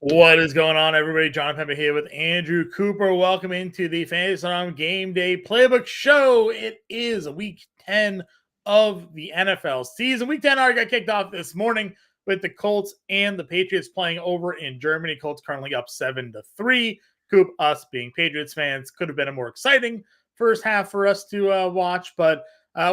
What is going on, everybody? John Impemba here with Andrew Cooper. Welcome into the Fantasy on Game Day Playbook Show. It is week 10 of the NFL season. Week 10 already got kicked off this morning with the Colts and the Patriots playing over in Germany. Colts currently up 7-3. Coop, us being Patriots fans, could have been a more exciting first half for us to watch, but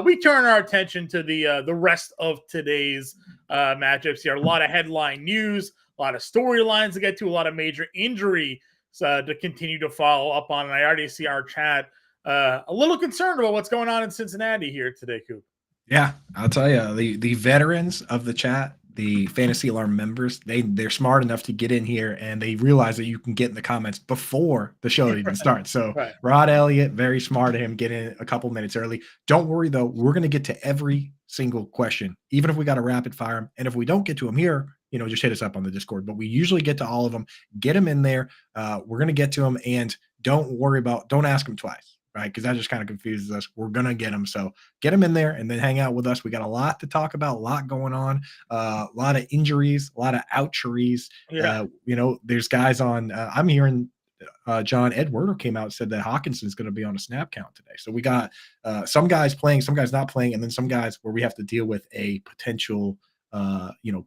we turn our attention to the rest of today's matchups here. A lot of headline news, a lot of storylines to get to, a lot of major injury to continue to follow up on. And I already see our chat a little concerned about what's going on in Cincinnati here today, Coop. Yeah, I'll tell you, the veterans of the chat, the Fantasy Alarm members, they're smart enough to get in here and they realize that you can get in the comments before the show even starts. So Right. Rod Elliott, very smart of him, get in a couple minutes early. Don't worry though, we're going to get to every single question, even if we got to rapid fire them. And if we don't get to them here, just hit us up on the Discord. But we usually get to all of them. Get them in there. We're going to get to them, and don't ask them twice. Right, because that just kind of confuses us. We're gonna get them, so get them in there and then hang out with us. We got a lot to talk about, a lot going on, a lot of injuries, a lot of oucheries. Yeah. There's guys on. I'm hearing John Ed Werder came out and said that Hawkinson's going to be on a snap count today. So we got some guys playing, some guys not playing, and then some guys where we have to deal with a potential,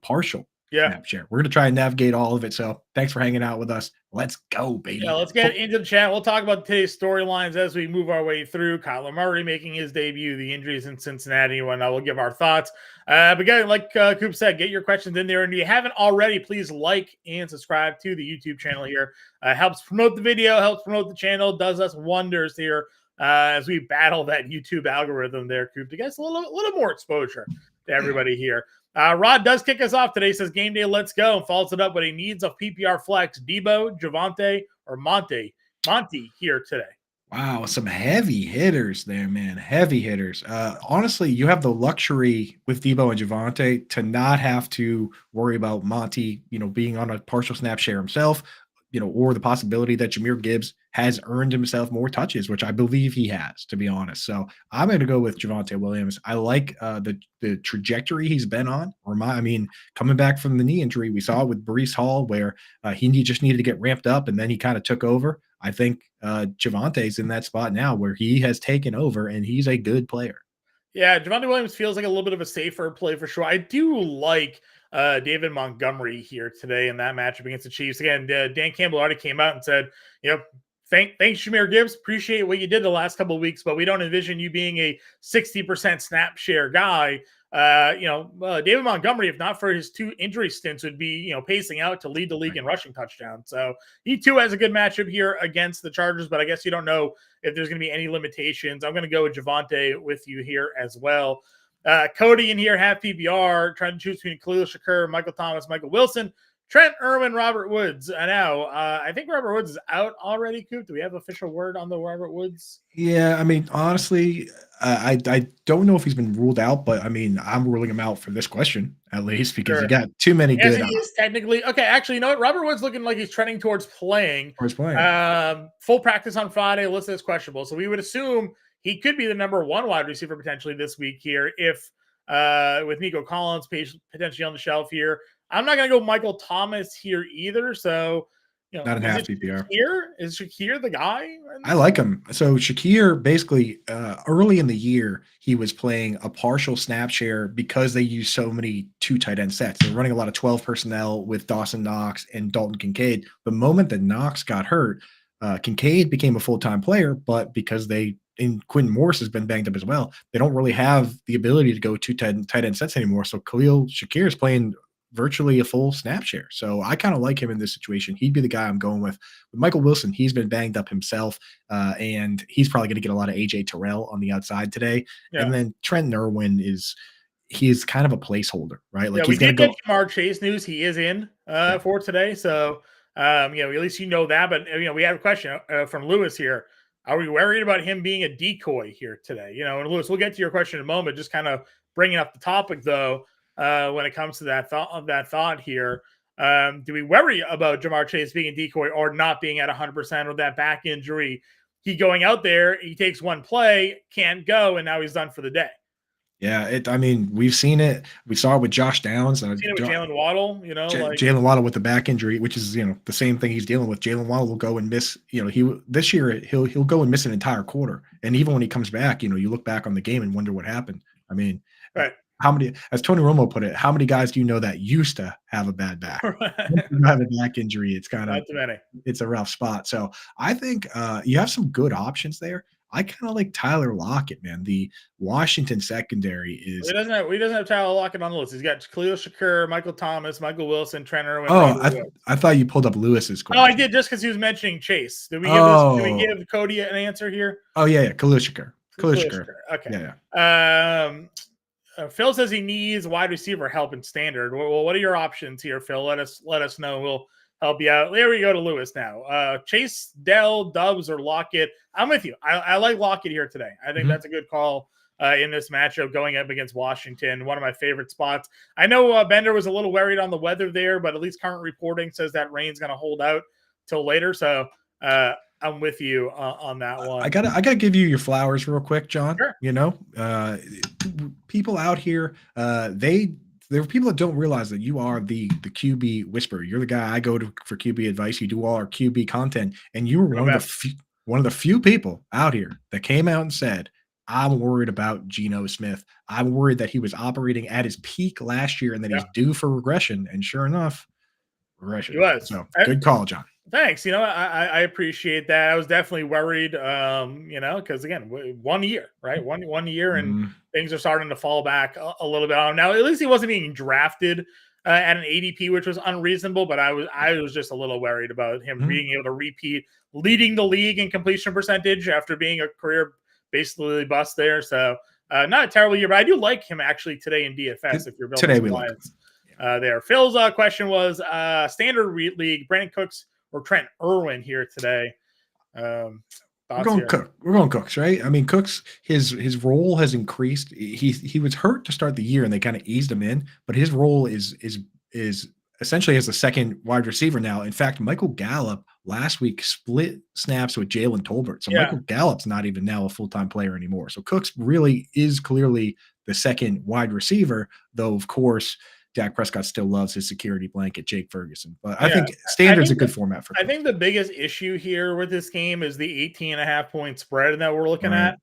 partial snap share. We're going to try and navigate all of it. So thanks for hanging out with us. Let's go, baby. Yeah, let's get into the chat. We'll talk about today's storylines as we move our way through. Kyler Murray making his debut, the injuries in Cincinnati, and we'll give our thoughts. But again, like Coop said, get your questions in there. And if you haven't already, please like and subscribe to the YouTube channel here. Helps promote the video, helps promote the channel, does us wonders here as we battle that YouTube algorithm there, Coop, to get a little more exposure to everybody here. Rod does kick us off today. Says Game Day, let's go, and follows it up with a needs of PPR flex. Debo, Javonte, or Monty here today. Wow, some heavy hitters there, man. Heavy hitters. Honestly, you have the luxury with Debo and Javonte to not have to worry about Monty, being on a partial snap share himself, or the possibility that Jahmyr Gibbs has earned himself more touches, which I believe he has, to be honest. So I'm going to go with Javonte Williams. I like the trajectory he's been on. Coming back from the knee injury, we saw it with Breece Hall where he just needed to get ramped up, and then he kind of took over. I think Javonte's in that spot now where he has taken over, and he's a good player. Yeah, Javonte Williams feels like a little bit of a safer play for sure. I do like David Montgomery here today in that matchup against the Chiefs. Again, Dan Campbell already came out and said, thanks, Jahmyr Gibbs. Appreciate what you did the last couple of weeks, but we don't envision you being a 60% snap share guy. David Montgomery, if not for his 2 injury stints, would be, pacing out to lead the league in rushing touchdowns. So he too has a good matchup here against the Chargers, but I guess you don't know if there's going to be any limitations. I'm going to go with Javonte with you here as well. Cody in here, half PPR, trying to choose between Khalil Shakur, Michael Thomas, Michael Wilson, Trent Irwin, Robert Woods. Now, I think Robert Woods is out already, Coop. Do we have official word on the Robert Woods? Yeah, honestly, I don't know if he's been ruled out, but I'm ruling him out for this question at least because you got too many good. He is technically okay. Actually, you know what? Robert Woods looking like he's trending towards playing. Full practice on Friday. Listed as questionable, so we would assume he could be the number 1 wide receiver potentially this week here if with Nico Collins potentially on the shelf here. I'm not going to go Michael Thomas here either. So, not in half PPR. Is Shakir the guy? I like him. So Shakir basically early in the year, he was playing a partial snap share because they use so many 2 tight end sets. They're running a lot of 12 personnel with Dawson Knox and Dalton Kincaid. The moment that Knox got hurt, Kincaid became a full-time player, but because Quentin Morris has been banged up as well, they don't really have the ability to go 2 tight end sets anymore. So Khalil Shakir is playing virtually a full snap share. So I kind of like him in this situation. He'd be the guy I'm going with. With Michael Wilson, he's been banged up himself, and he's probably going to get a lot of AJ Terrell on the outside today. Yeah. And then Trent Irwin he's kind of a placeholder, right? Like we did get Jamar Chase news. He is in for today. So, at least that. But, we have a question from Lewis here. Are we worried about him being a decoy here today? And Lewis, we'll get to your question in a moment. Just kind of bringing up the topic, though, when it comes to that thought here. Do we worry about Jamar Chase being a decoy or not being at 100% or that back injury? He going out there, he takes one play, can't go, and now he's done for the day. Yeah, I mean, we've seen it. We saw it with Josh Downs. Seen it with Jalen Waddle, like Jalen Waddle with the back injury, which is the same thing he's dealing with. Jalen Waddle will go and miss. This year he'll go and miss an entire quarter, and even when he comes back, you look back on the game and wonder what happened. I mean, right. How many, as Tony Romo put it, how many guys do you know that used to have a bad back? Once you have a back injury, it's Not too many. it's a rough spot. So I think you have some good options there. I kind of like Tyler Lockett, man. The Washington secondary is. He doesn't have Tyler Lockett on the list. He's got Khalil Shakur, Michael Thomas, Michael Wilson, Trent Irwin. Oh, I thought you pulled up Lewis's question. Oh, I did just because he was mentioning Chase. Did we give Cody an answer here? Oh yeah, Khalil Shakur. Okay. Yeah. Phil says he needs wide receiver help in standard. Well, what are your options here, Phil? Let us know. We'll help you out. There we go to Lewis now. Chase, Dell, Dubs, or Lockett. I'm with you. I like Lockett here today. I think that's a good call in this matchup going up against Washington. One of my favorite spots. I know Bender was a little worried on the weather there, but at least current reporting says that rain's going to hold out till later. So I'm with you on that one. I gotta give you your flowers real quick, John. Sure. People out here, there are people that don't realize that you are the QB whisperer. You're the guy I go to for QB advice. You do all our QB content, and you were one of the few people out here that came out and said, I'm worried about Geno Smith. I'm worried that he was operating at his peak last year and that he's due for regression. And sure enough, regression. He was. So good call, John. Thanks. I appreciate that. I was definitely worried, because again, 1 year, right? One year, and things are starting to fall back a little bit on him. Now, at least he wasn't being drafted at an ADP, which was unreasonable, but I was just a little worried about him being able to repeat leading the league in completion percentage after being a career basically bust there. So not a terrible year, but I do like him actually today in DFS if you're building today some lines there. Phil's question was standard league, Brandon Cooks or Trent Irwin here today. We're going Cooks, right? I mean, Cooks, his role has increased. He was hurt to start the year, and they kind of eased him in, but his role is essentially as the second wide receiver now. In fact, Michael Gallup last week split snaps with Jalen Tolbert. So Michael Gallup's not even now a full-time player anymore. So Cooks really is clearly the second wide receiver, though, of course, Dak Prescott still loves his security blanket, Jake Ferguson. But I think standard's a good format for Cooks. I think the biggest issue here with this game is the 18.5 point spread that we're looking at.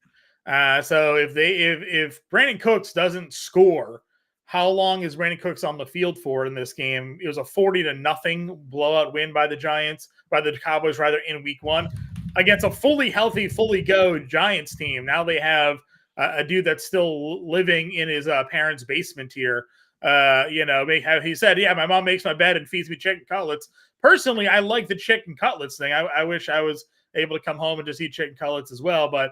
So if Brandon Cooks doesn't score, how long is Brandon Cooks on the field for in this game? It was a 40-0 blowout win by the Cowboys in week 1 against a fully healthy, fully go Giants team. Now they have a dude that's still living in his parents' basement here. He said, my mom makes my bed and feeds me chicken cutlets. Personally, I like the chicken cutlets thing. I wish I was able to come home and just eat chicken cutlets as well. But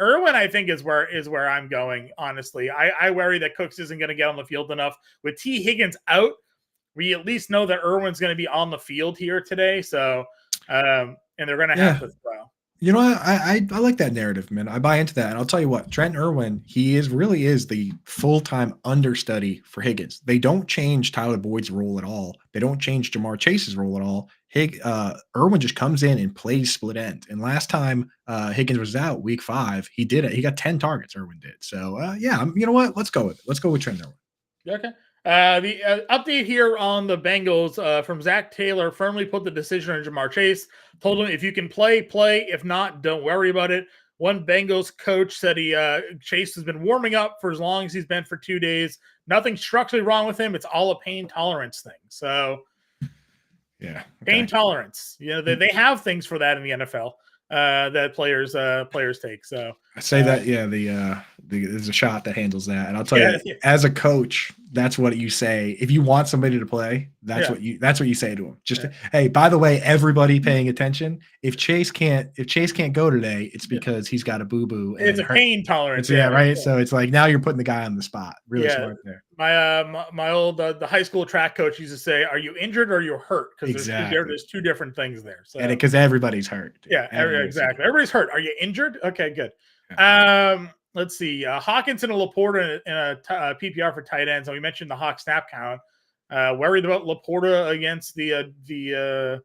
Irwin, I think, is where I'm going, honestly. I worry that Cooks isn't going to get on the field enough. With T. Higgins out, we at least know that Irwin's going to be on the field here today. So, and they're going to have to throw. You know what? I like that narrative, man. I buy into that. And I'll tell you what, Trent Irwin, he really is the full-time understudy for Higgins. They don't change Tyler Boyd's role at all. They don't change Jamar Chase's role at all. Irwin just comes in and plays split end. And last time Higgins was out, week 5, he did it. He got 10 targets, Irwin did. So, you know what? Let's go with it. Let's go with Trent Irwin. Okay. The update here on the Bengals from Zach Taylor firmly put the decision on Jamar Chase. Told him if you can play. If not, don't worry about it. One Bengals coach said Chase has been warming up for as long as he's been for 2 days. Nothing structurally wrong with him. It's all a pain tolerance thing. So, pain tolerance. They have things for that in the NFL that players take. So I say that there's a shot that handles that, and I'll tell you, as a coach, that's what you say. If you want somebody to play, that's what you say to them. Just hey, by the way, everybody paying attention. If Chase can't go today, it's because he's got a boo boo. It's a pain tolerance. Right. So it's like now you're putting the guy on the spot. Really smart there. My old the high school track coach used to say, "Are you injured or are you hurt?" Because there's two different things there. So because everybody's hurt. Dude. Exactly. Everybody's hurt. Are you injured? Okay, good. Yeah. Let's see. Hawkinson and Laporta in a PPR for tight ends. And we mentioned the Hawk snap count. Worried about Laporta against the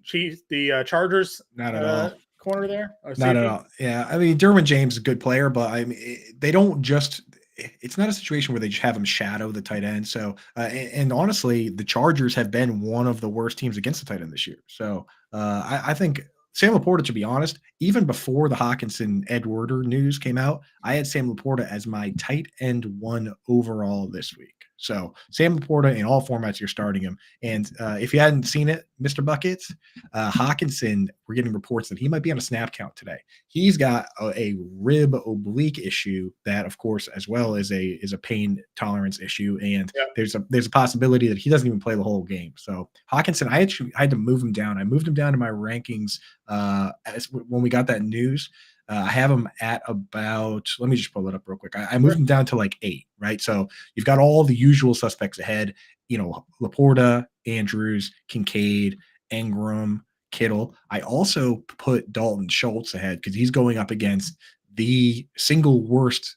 Chiefs, the Chargers. Not at all. corner there? Or Not at safety? all. Yeah, I mean, Derwin James is a good player, but I mean, they don't just. It's not a situation where they just have him shadow the tight end. So, and honestly, the Chargers have been one of the worst teams against the tight end this year. So, I think Sam Laporta, to be honest, even before the Hawkinson Edwarder news came out, I had Sam Laporta as my tight end one overall this week. So, Sam Laporta in all formats, you're starting him. And if you hadn't seen it, Mr. Buckets, Hawkinson, we're getting reports that he might be on a snap count today. He's got a rib oblique issue that, of course, as well as a pain tolerance issue, and Yeah. there's a possibility that he doesn't even play the whole game. So Hawkinson, I had to move him down. I moved him down to my rankings when we got that news. I have him at about, let me just pull it up real quick. I moved him down to like 8, right? So you've got all the usual suspects ahead, Laporta, Andrews, Kincaid, Ingram, Kittle. I also put Dalton Schultz ahead because he's going up against the single worst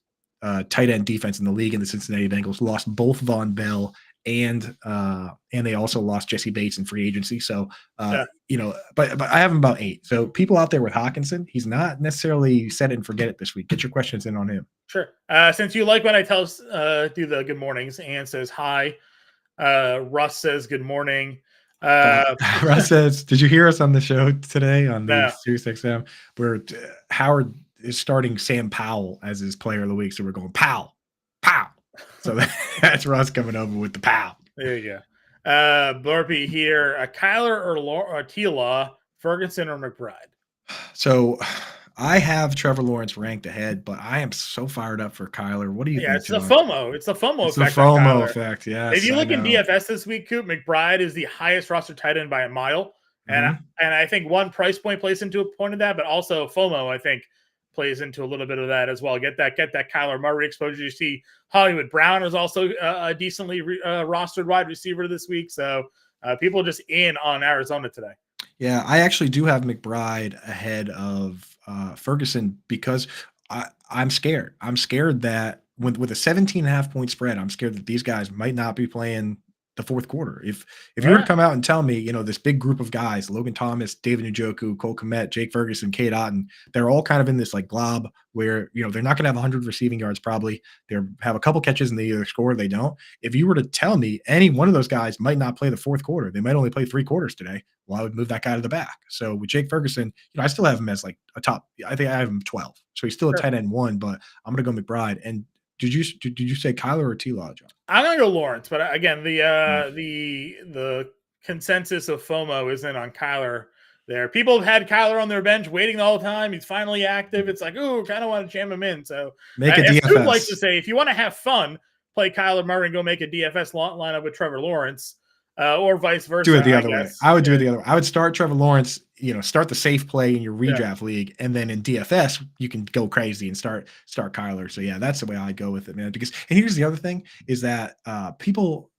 tight end defense in the league in the Cincinnati Bengals. Lost both Von Bell and they also lost Jesse Bates in free agency. So but I have him about 8. So people out there with Hawkinson, he's not necessarily set it and forget it this week. Get your questions in on him. Sure. Since you like when I do the good mornings, Ann says hi. Russ says good morning. Russ says, did you hear us on the show today on the No. Sirius XM where Howard is starting Sam Powell as his player of the week? So we're going pow, pow. So that's Russ coming over with the pow. There you go. Burpee here. Kyler or T-Law, Ferguson or McBride? So I have Trevor Lawrence ranked ahead, but I am so fired up for Kyler. What do you think? It's the FOMO. It's the FOMO it's effect. The FOMO effect, yeah. If you look in DFS this week, Coop, McBride is the highest roster tight end by a mile. And I think one price point plays into a point of that, but also FOMO, I think, plays into a little bit of that as well. Get that Kyler Murray exposure. You see Hollywood Brown is also a decently rostered wide receiver this week. So people just in on Arizona today. Yeah, I actually do have McBride ahead of Ferguson because I'm scared. I'm scared that with a 17.5 point spread, I'm scared that these guys might not be playing the fourth quarter. If you were to come out and tell me, this big group of guys, Logan Thomas, David Njoku, Cole Kmet, Jake Ferguson, Cade Otton, they're all kind of in this like glob where, they're not going to have 100 receiving yards probably. They have a couple catches and they either score or they don't. If you were to tell me any one of those guys might not play the fourth quarter, they might only play 3 quarters today, well, I would move that guy to the back. So with Jake Ferguson, I still have him as like a top. I think I have him 12. So he's still a tight end 1, but I'm going to go McBride. And did you say Kyler or T-Law, John? I'm gonna go Lawrence, but again, the consensus of FOMO isn't on Kyler. There, people have had Kyler on their bench waiting the whole time. He's finally active. It's like, ooh, kind of want to jam him in. So make a DFS. Likes to say, if you want to have fun, play Kyler Murray and go make a DFS lineup with Trevor Lawrence, or vice versa. Do it the other way. I would do it the other way. I would start Trevor Lawrence. Start the safe play in your redraft league, and then in DFS you can go crazy and start Kyler. So yeah, that's the way I go with it, man. Because and here's the other thing is that people.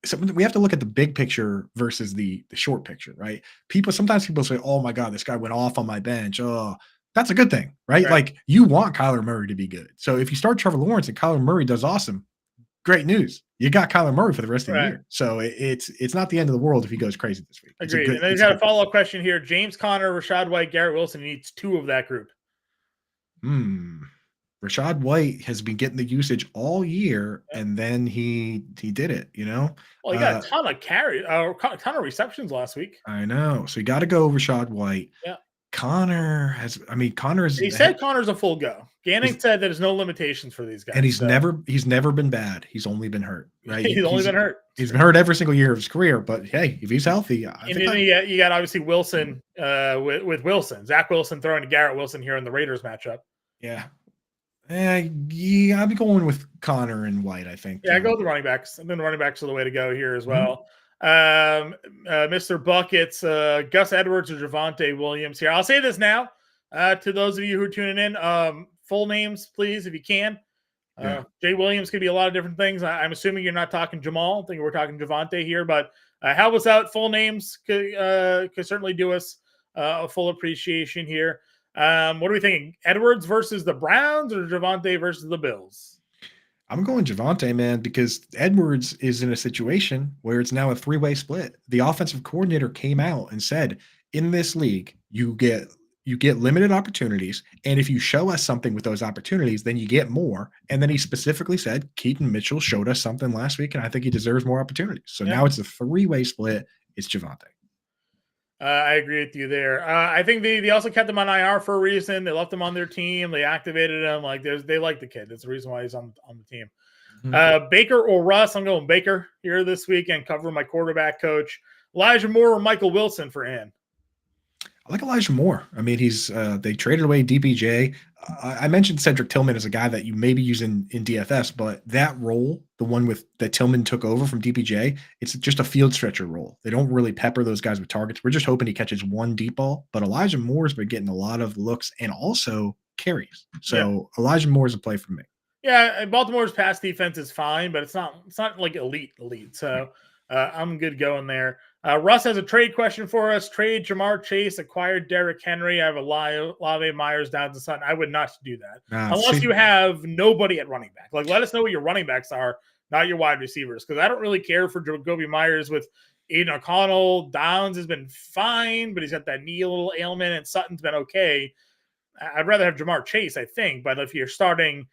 So we have to look at the big picture versus the short picture, right? Sometimes people say, "Oh my God, this guy went off on my bench." Oh, that's a good thing, right? Like you want Kyler Murray to be good. So if you start Trevor Lawrence and Kyler Murray does awesome, great news. You got Kyler Murray for the rest of the year. So it's not the end of the world if he goes crazy this week. Agreed. And then he's got a follow-up question here. James Conner, Rachaad White, Garrett Wilson needs 2 of that group. Rachaad White has been getting the usage all year, and then he did it, Well, he got a ton of a ton of receptions last week. I know. So you got to go Rachaad White. Yeah. Connor is. He said Connor's a full go. Gannon said there's no limitations for these guys. And he's never been bad. He's only been hurt, right? He's only been hurt. He's been hurt every single year of his career, but hey, if he's healthy, you got obviously Wilson with Wilson. Zach Wilson throwing to Garrett Wilson here in the Raiders matchup. Yeah. I'm going with Connor and White, I think. Yeah, I go with the running backs. I think the running backs are the way to go here as well. Mr. Buckets, Gus Edwards or Javonte Williams here. I'll say this now to those of you who are tuning in. Full names, please, if you can. Jay Williams could be a lot of different things. I'm assuming you're not talking Jamal. I think we're talking Javonte here, but help us out. Full names could certainly do us a full appreciation here. What are we thinking? Edwards versus the Browns or Javonte versus the Bills? I'm going Javonte, man, because Edwards is in a situation where it's now a 3-way split. The offensive coordinator came out and said, in this league, you get you get limited opportunities. And if you show us something with those opportunities, then you get more. And then he specifically said, Keaton Mitchell showed us something last week, and I think he deserves more opportunities. So now it's a 3-way split. It's Javonte. I agree with you there. I think they also kept him on IR for a reason. They left him on their team. They activated him. Like they like the kid. That's the reason why he's on the team. Mm-hmm. Baker or Russ? I'm going Baker here this weekend, covering my quarterback coach. Elijah Moore or Michael Wilson for Ann? I like Elijah Moore. I mean, he's they traded away DPJ. I mentioned Cedric Tillman as a guy that you maybe use in DFS, but that role, the one that Tillman took over from DPJ, it's just a field stretcher role. They don't really pepper those guys with targets. We're just hoping he catches one deep ball. But Elijah Moore's been getting a lot of looks and also carries. So Elijah Moore is a play for me. Yeah, Baltimore's pass defense is fine, but it's not like elite. So I'm good going there. Russ has a trade question for us. Trade Jamar Chase, acquired Derrick Henry. I have Olave, Myers, Downs, and Sutton. I would not do that unless you have nobody at running back. Like, let us know what your running backs are, not your wide receivers, because I don't really care for Jacoby Myers with Aiden O'Connell. Downs has been fine, but he's got that knee little ailment, and Sutton's been okay. I'd rather have Jamar Chase, I think. But if you're starting,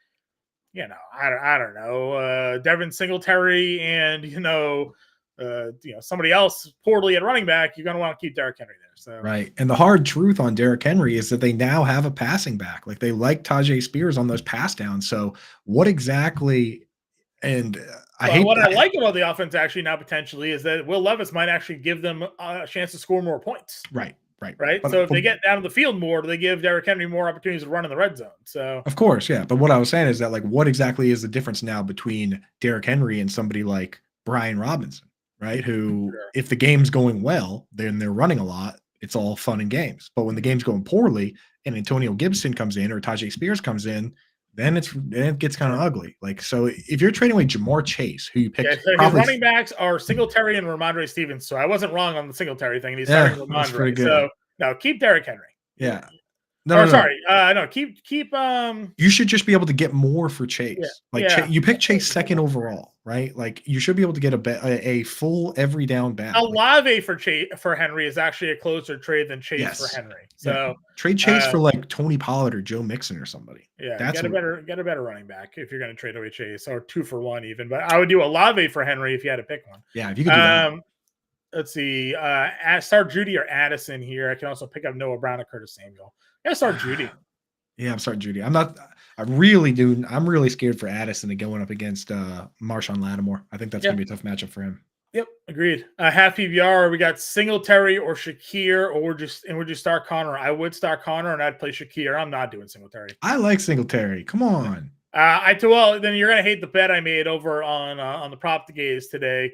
I don't know, Devin Singletary and somebody else poorly at running back, you're going to want to keep Derrick Henry there. So right. And the hard truth on Derrick Henry is that they now have a passing back. Like, they like Tajay Spears on those pass downs. So what exactly? And I like about the offense actually now potentially is that Will Levis might actually give them a chance to score more points. Right. So if they get down to the field more, they give Derrick Henry more opportunities to run in the red zone. So of course, yeah. But what I was saying is that, like, what exactly is the difference now between Derrick Henry and somebody like Brian Robinson, right? Who, if the game's going well, then they're running a lot. It's all fun and games. But when the game's going poorly and Antonio Gibson comes in or Tajay Spears comes in, then it gets kind of ugly. Like, so if you're trading away Jamar Chase, who you picked, his running backs are Singletary and Ramondre Stevens. So I wasn't wrong on the Singletary thing. And he's starting Ramondre. So no, keep Derrick Henry. Yeah. No. Keep. You should just be able to get more for Chase. You pick Chase second overall, right? Like, you should be able to get a full every down back. Olave for Henry is actually a closer trade than Chase for Henry. So trade Chase for like Tony Pollard or Joe Mixon or somebody. Yeah, get a better running back if you're going to trade away Chase, or 2 for 1 even. But I would do Olave for Henry if you had to pick one. Yeah, if you could do that. Let's see. Start Judy or Addison here. I can also pick up Noah Brown or Curtis Samuel. Yeah, start Judy. Yeah, I'm starting Judy. I'm really scared for Addison to going up against Marshawn Lattimore. I think that's going to be a tough matchup for him. Yep, agreed. Half PPR, we got Singletary or Shakir, or would you start Connor? I would start Connor, and I'd play Shakir. I'm not doing Singletary. I like Singletary. Come on. Then you're gonna hate the bet I made over on the prop gaze today.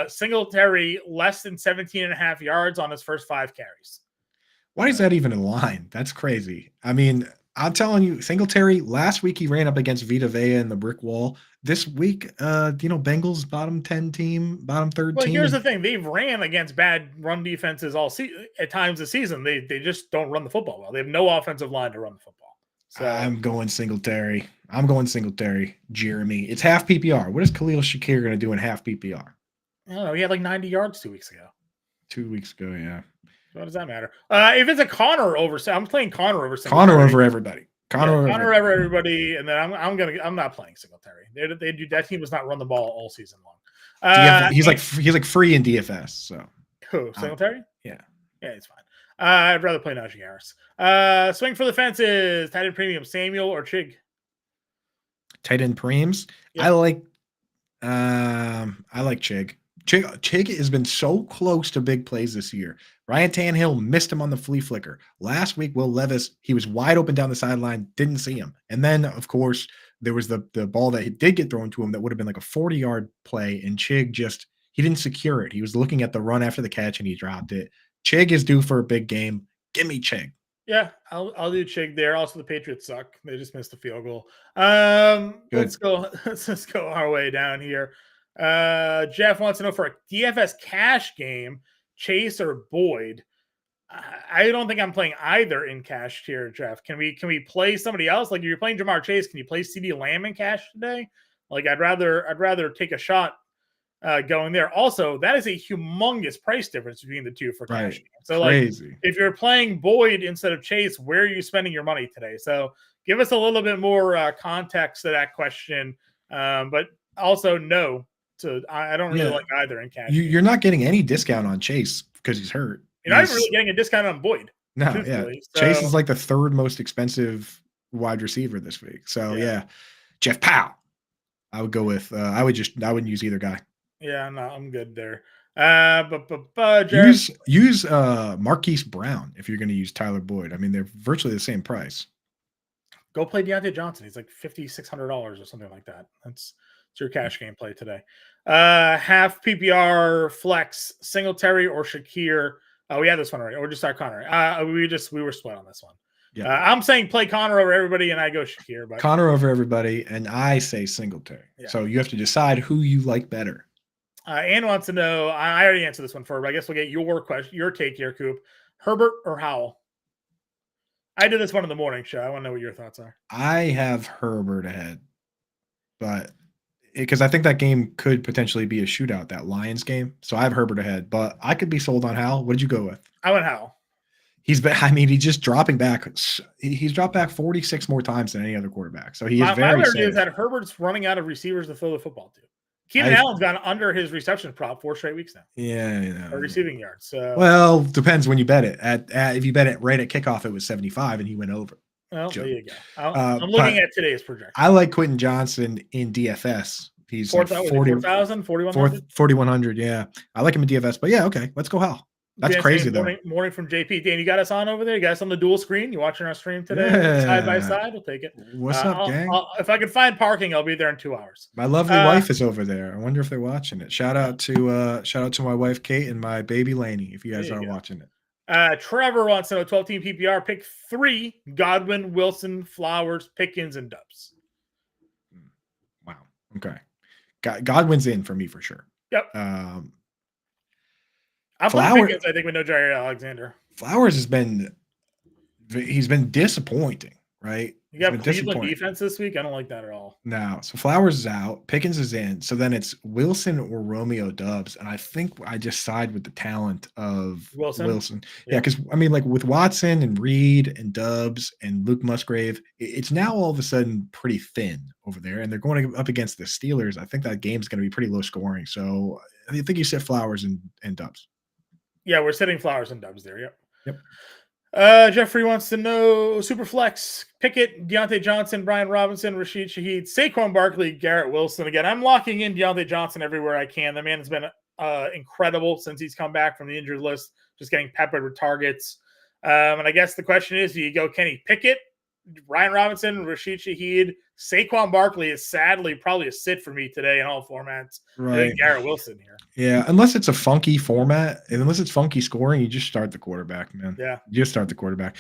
Singletary less than 17.5 yards on his first 5 carries. Why is that even in line? That's crazy. I mean, I'm telling you, Singletary, last week he ran up against Vita Vea in the brick wall. This week, Bengals bottom 10 team, bottom 3rd team. Well, here's the thing. They've ran against bad run defenses at times this season. They just don't run the football well. They have no offensive line to run the football. So I'm going Singletary. Jeremy. It's half PPR. What is Khalil Shakir going to do in half PPR? I don't know. He had like 90 yards 2 weeks ago. 2 weeks ago, yeah. What does that matter? If it's a Connor over, I'm playing Connor over Singletary. Connor over everybody. Connor over everybody, and then I'm not playing Singletary. They do that. Team does not run the ball all season long. He's like free in DFS. So who Singletary? Yeah, he's fine. I'd rather play Najee Harris. Swing for the fences. Tight end premium. Samuel or Chig? Tight end premiums. Yep. I like Chig. Chig has been so close to big plays this year. Ryan Tannehill missed him on the flea flicker. Last week, Will Levis, he was wide open down the sideline, didn't see him. And then, of course, there was the ball that did get thrown to him that would have been like a 40-yard play, and Chig he didn't secure it. He was looking at the run after the catch, and he dropped it. Chig is due for a big game. Give me Chig. Yeah, I'll do Chig there. Also, the Patriots suck. They just missed a field goal. Let's go our way down here. Jeff wants to know for a DFS cash game, Chase or Boyd. I don't think I'm playing either in cash here, Jeff. Can we play somebody else? Like, if you're playing Jamar Chase, can you play CD Lamb in cash today? Like, I'd rather take a shot going there. Also, that is a humongous price difference between the two for cash games. So, crazy. if you're playing Boyd instead of Chase, where are you spending your money today? So, give us a little bit more context to that question. But also, no, I don't really like either in cash. You're not getting any discount on Chase because he's hurt. You're not even really getting a discount on Boyd. No, yeah. So, Chase is like the third most expensive wide receiver this week. So yeah, Jeff Powell. I would go with. I wouldn't use either guy. Yeah, no, I'm good there. Jared, use Marquise Brown if you're going to use Tyler Boyd. I mean, they're virtually the same price. Go play Deontay Johnson. He's like $5,600 or something like that. It's your cash game play today. Half PPR flex Singletary or Shakir. We had this one already, or just our Connor. We were split on this one. Yeah, I'm saying play Connor over everybody, and I go Shakir. But Connor over everybody, and I say Singletary. Yeah. So you have to decide who you like better. Ann wants to know. I already answered this one for her, but I guess we'll get your take here, Coop. Herbert or Howell? I did this one in the morning show. I want to know what your thoughts are. I have Herbert ahead, but because I think that game could potentially be a shootout, that Lions game. So I have Herbert ahead, but I could be sold on Howell. What did you go with? I went Howell. He's just dropping back. He's dropped back 46 more times than any other quarterback. So he is very my safe. is that Herbert's running out of receivers to throw the football to. Keenan Allen's gone under his reception prop 4 straight weeks now. Yeah, or receiving yards. So well, depends when you bet it. If you bet it right at kickoff, it was 75, and he went over. Well, there you go. I'm looking at today's projection. I like Quentin Johnson in DFS. He's 4,000, 4,100. Yeah, I like him in DFS. But yeah, okay, let's go Hal. That's crazy though. Morning from JP. Dan, you got us on over there? You got us on the dual screen? You watching our stream today? Side by side? We'll take it. What's up, gang? If I can find parking, I'll be there in 2 hours. My lovely wife is over there. I wonder if they're watching it. Shout out to my wife Kate and my baby Lainey if you guys are watching it. Trevor wants to know 12-team PPR. Pick 3: Godwin, Wilson, Flowers, Pickens, and Dubs. Wow. Okay. Godwin's in for me for sure. Yep. I'm Pickens, I think we know Jair Alexander. Flowers he's been disappointing, right? You got Cleveland defense this week. I don't like that at all. No, so Flowers is out, Pickens is in. So then it's Wilson or Romeo Dubs, and I think I just side with the talent of Wilson. Yeah, because I mean, like with Watson and Reed and Dubs and Luke Musgrave, it's now all of a sudden pretty thin over there, and they're going up against the Steelers. I think that game's going to be pretty low scoring. So I think you said Flowers and Dubs. Yeah, we're sitting Flowers and Dubs there. Yep. Jeffrey wants to know Superflex, Pickett, Deontay Johnson, Brian Robinson, Rashid Shaheed, Saquon Barkley, Garrett Wilson. Again, I'm locking in Deontay Johnson everywhere I can. The man has been incredible since he's come back from the injured list, just getting peppered with targets. And I guess the question is, do you go Kenny Pickett, Brian Robinson, Rashid Shaheed? Saquon Barkley is sadly probably a sit for me today in all formats. Right. I think Garrett Wilson here. Yeah, unless it's a funky format, and unless it's funky scoring, you just start the quarterback, man. Yeah. You just start the quarterback.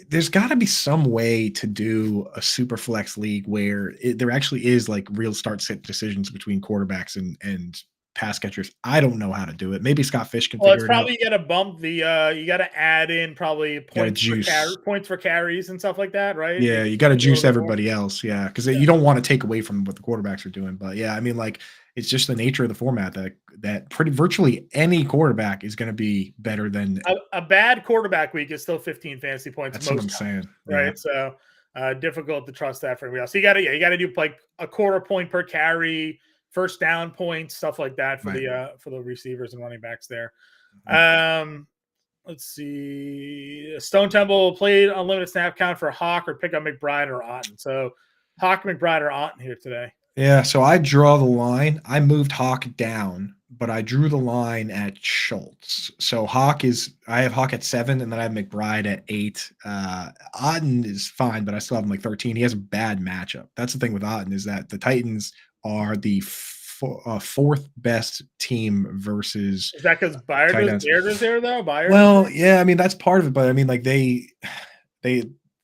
There's got to be some way to do a super flex league where there actually is like real start-sit decisions between quarterbacks and pass catchers. I don't know how to do it. Maybe Scott Fish can figure it out. Well, it's probably you got to bump the you got to add in probably points for carries and stuff like that, right? Yeah, you got to juice everybody else. Yeah, because you don't want to take away from what the quarterbacks are doing. But yeah, I mean, like it's just the nature of the format that pretty virtually any quarterback is going to be better than a bad quarterback week is still 15 fantasy points. That's what I'm saying, right? So difficult to trust that for everybody else. So you got to do like a quarter point per carry. First down points, stuff like that for the receivers and running backs there. Let's see. Stone Temple played unlimited snap count for Hawk or pick up McBride or Otten. So Hawk, McBride, or Otten here today. Yeah, so I draw the line. I moved Hawk down, but I drew the line at Schultz. So I have Hawk at 7, and then I have McBride at 8. Otten is fine, but I still have him like 13. He has a bad matchup. That's the thing with Otten is that the Titans are the fourth best team versus. Is that because Byard is there though? Well, yeah, I mean that's part of it, but I mean like they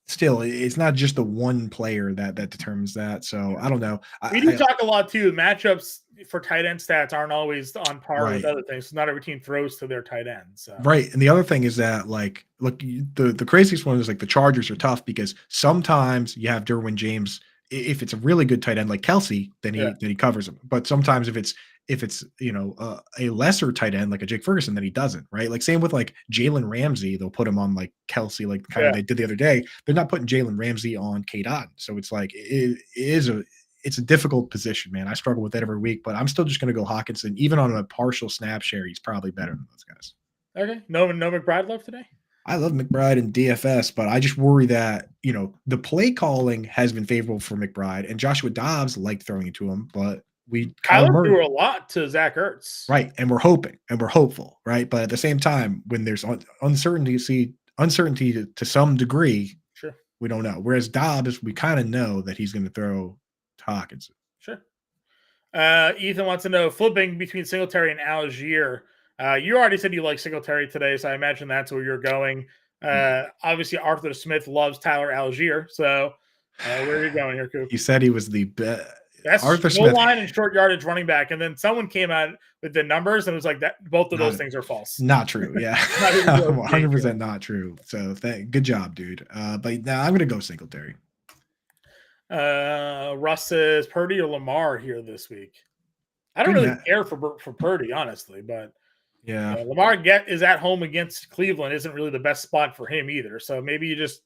still, it's not just the one player that determines that. So I don't know. We do talk a lot too. Matchups for tight end stats aren't always on par with other things. So not every team throws to their tight end. So. Right, and the other thing is that like look, the craziest one is like the Chargers are tough because sometimes you have Derwin James. If it's a really good tight end like Kelsey, then he covers him. But sometimes if it's if it's a lesser tight end like a Jake Ferguson, then he doesn't, right? Like same with like Jalen Ramsey, they'll put him on like Kelsey, like kind of they did the other day. They're not putting Jalen Ramsey on Kate Otten, so it's like it's a difficult position, man. I struggle with that every week, but I'm still just going to go Hawkinson. Even on a partial snap share, he's probably better than those guys. Okay, no McBride left today. I love McBride and DFS, but I just worry that, the play calling has been favorable for McBride, and Joshua Dobbs liked throwing it to him, but Kyler threw a lot to Zach Ertz. Right, and we're hoping and we're hopeful, right? But at the same time, when there's uncertainty to some degree, sure, we don't know. Whereas Dobbs, we kind of know that he's going to throw to Hawkinson. Sure. Ethan wants to know, flipping between Singletary and Algier. You already said you like Singletary today, so I imagine that's where you're going. Obviously, Arthur Smith loves Tyler Algier, so where are you going here, Coop? He said he was the best. That's Arthur Smith, line and short yardage running back, and then someone came out with the numbers and it was like that. Both of those things are false. Not true. Yeah, 100% not true. So good job, dude. But now I'm going to go Singletary. Russ says Purdy or Lamar here this week. I don't really care for Purdy, honestly, but yeah, Lamar is at home against Cleveland isn't really the best spot for him either. So maybe you just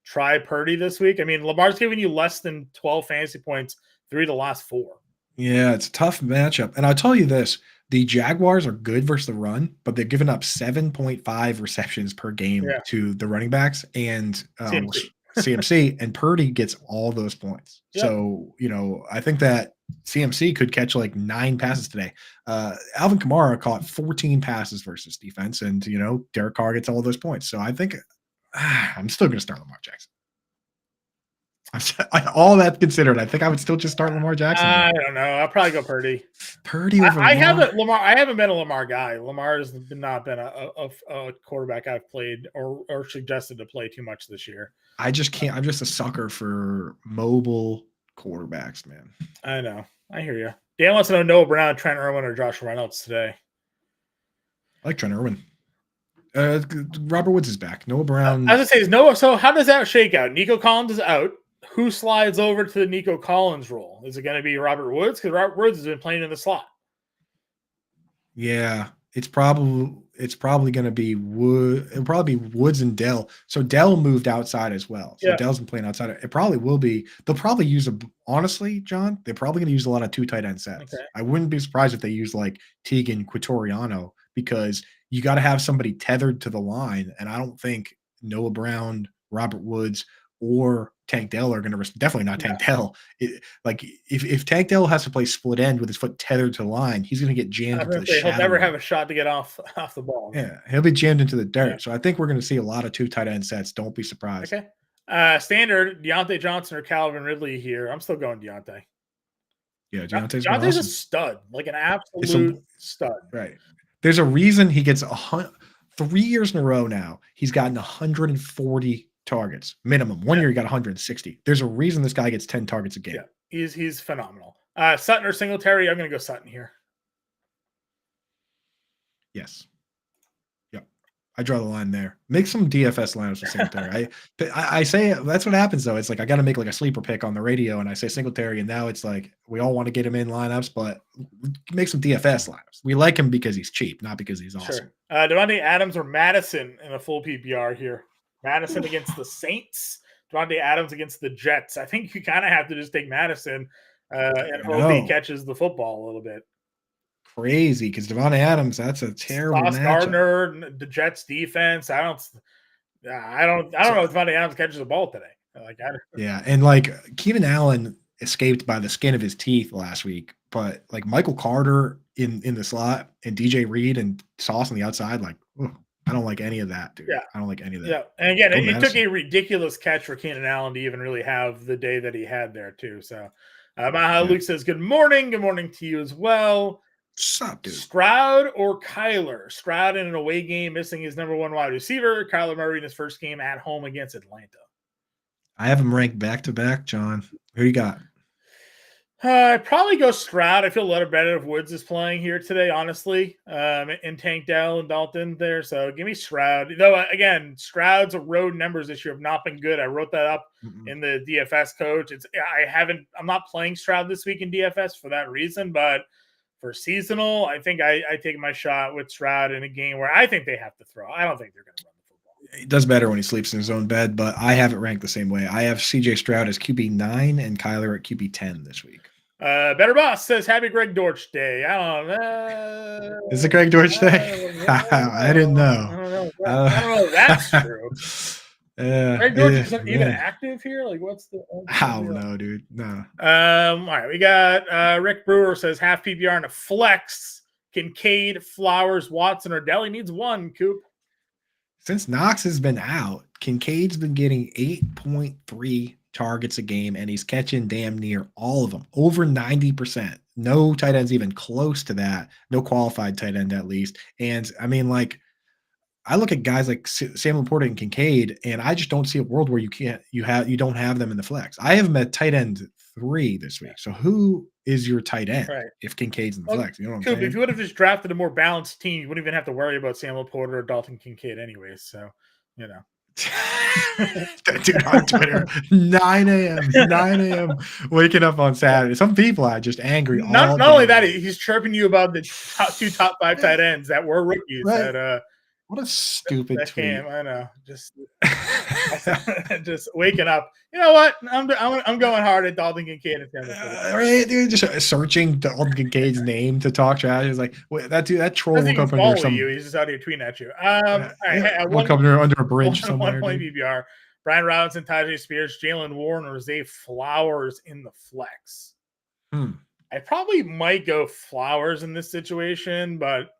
try Purdy this week. I mean, Lamar's giving you less than 12 fantasy points 3 of the last 4. Yeah, it's a tough matchup. And I'll tell you this, the Jaguars are good versus the run, but they've given up 7.5 receptions per game to the running backs and CMC, and Purdy gets all those points. Yep. So, I think that CMC could catch like 9 passes today. Alvin Kamara caught 14 passes versus defense, and, Derek Carr gets all those points. So I think I'm still going to start Lamar Jackson. All that considered, I think I would still just start Lamar Jackson. I don't know. I'll probably go Purdy. I haven't been a Lamar guy. Lamar has not been a quarterback I've played or suggested to play too much this year. I just can't. I'm just a sucker for mobile quarterbacks, man. I know. I hear you. Dan wants to know Noah Brown, Trent Irwin, or Josh Reynolds today. I like Trent Irwin. Robert Woods is back. Noah Brown. I was going to say, Noah. So how does that shake out? Nico Collins is out. Who slides over to the Nico Collins role? Is it going to be Robert Woods? Because Robert Woods has been playing in the slot. Yeah, it's probably going to be Wood. It'll probably be Woods and Dell. So Dell moved outside as well. So Dell's been playing outside. It probably will be. They'll probably use honestly, John. They're probably going to use a lot of 2 tight end sets. Okay. I wouldn't be surprised if they use like Teagan Quitoriano, because you got to have somebody tethered to the line, and I don't think Noah Brown, Robert Woods, or Tank Dell are going to definitely not Tank Dell. If Tank Dell has to play split end with his foot tethered to the line, he's going to get jammed into the shadow. He'll never have a shot to get off the ball. Yeah, he'll be jammed into the dirt. Yeah. So I think we're going to see a lot of 2 tight end sets. Don't be surprised. Okay. Standard, Deontay Johnson or Calvin Ridley here. I'm still going Deontay. Yeah, Deontay's awesome. A stud, like an absolute stud. Right. There's a reason he gets 3 years in a row now. He's gotten 140 targets minimum. 1 year he got 160. There's a reason this guy gets 10 targets a game. Yeah, he's phenomenal. Sutton or Singletary? I'm going to go Sutton here. Yes. Yep. I draw the line there. Make some DFS lineups with Singletary. I say that's what happens though. It's like I got to make like a sleeper pick on the radio, and I say Singletary, and now it's like we all want to get him in lineups, but make some DFS lineups. We like him because he's cheap, not because he's awesome. Sure. Devontae Adams or Madison in a full PPR here. Madison against the Saints, Devontae Adams against the Jets. I think you kind of have to just take Madison and hope he catches the football a little bit. Crazy, because Devontae Adams, that's a terrible Sauce matchup. Gardner, the Jets defense. I don't know if Devontae Adams catches the ball today. Yeah, and like Keenan Allen escaped by the skin of his teeth last week, but like Michael Carter in the slot and DJ Reed and Sauce on the outside, like. I don't like any of that, dude. Yeah. I don't like any of that. Yeah. And again, it took a ridiculous catch for Keenan Allen to even really have the day that he had there, too. So, Luke says, good morning. Good morning to you as well. What's up, dude? Stroud or Kyler? Stroud in an away game, missing his number 1 wide receiver. Kyler Murray in his first game at home against Atlanta. I have him ranked back-to-back, John. Who you got? I'd probably go Stroud. I feel a lot better if Woods is playing here today, honestly, and Tank Dell and Dalton there. So give me Stroud. Though, again, Stroud's road numbers this year have not been good. I wrote that up in the DFS coach. I'm not playing Stroud this week in DFS for that reason, but For seasonal, I think I take my shot with Stroud in a game where I think they have to throw. I don't think they're going to run the football. He does better when he sleeps in his own bed, but I have it ranked the same way. I have CJ Stroud as QB9 and Kyler at QB10 this week. Better Boss says Happy Greg Dortch Day. I don't know. Is it Greg Dortch Day? I didn't know. I don't know if that's true. Greg Dortch isn't even active here. Like, what's the? I don't know, dude. No. All right, we got Rick Brewer says half PPR and a flex. Kincaid, Flowers, Watson, or Deli needs one. Coop. Since Knox has been out, Kincaid's been getting 8.3 targets a game, and he's catching damn near all of them, over 90%. No tight ends even close to that. No qualified tight end, at least. And I mean, like, I look at guys like Sam Laporta and Kincaid, and I just don't see a world where you don't have them in the flex. I have them at tight end 3 this week. So who is your tight end if Kincaid's in the flex? You know what I'm saying? If you would have just drafted a more balanced team, you wouldn't even have to worry about Sam Laporta or Dalton Kincaid anyways. So, you know. Dude, on Twitter, 9 a.m. waking up on Saturday. Some people are just angry. Not only that, he's chirping you about the top 5 tight ends that were rookies. Right. What a stupid tweet! I know. Just waking up. You know what? I'm going hard at Dalton Kincaid. Right, dude. Just searching Dalton Kincaid's name to talk trash. It's like that dude. That troll will come under some. He's just out here tweeting at you. We'll come under a bridge somewhere. 1 point PPR. Brian Robinson, Tajay Spears, Jalen Warren, or Zay Flowers in the flex. I probably might go Flowers in this situation, but.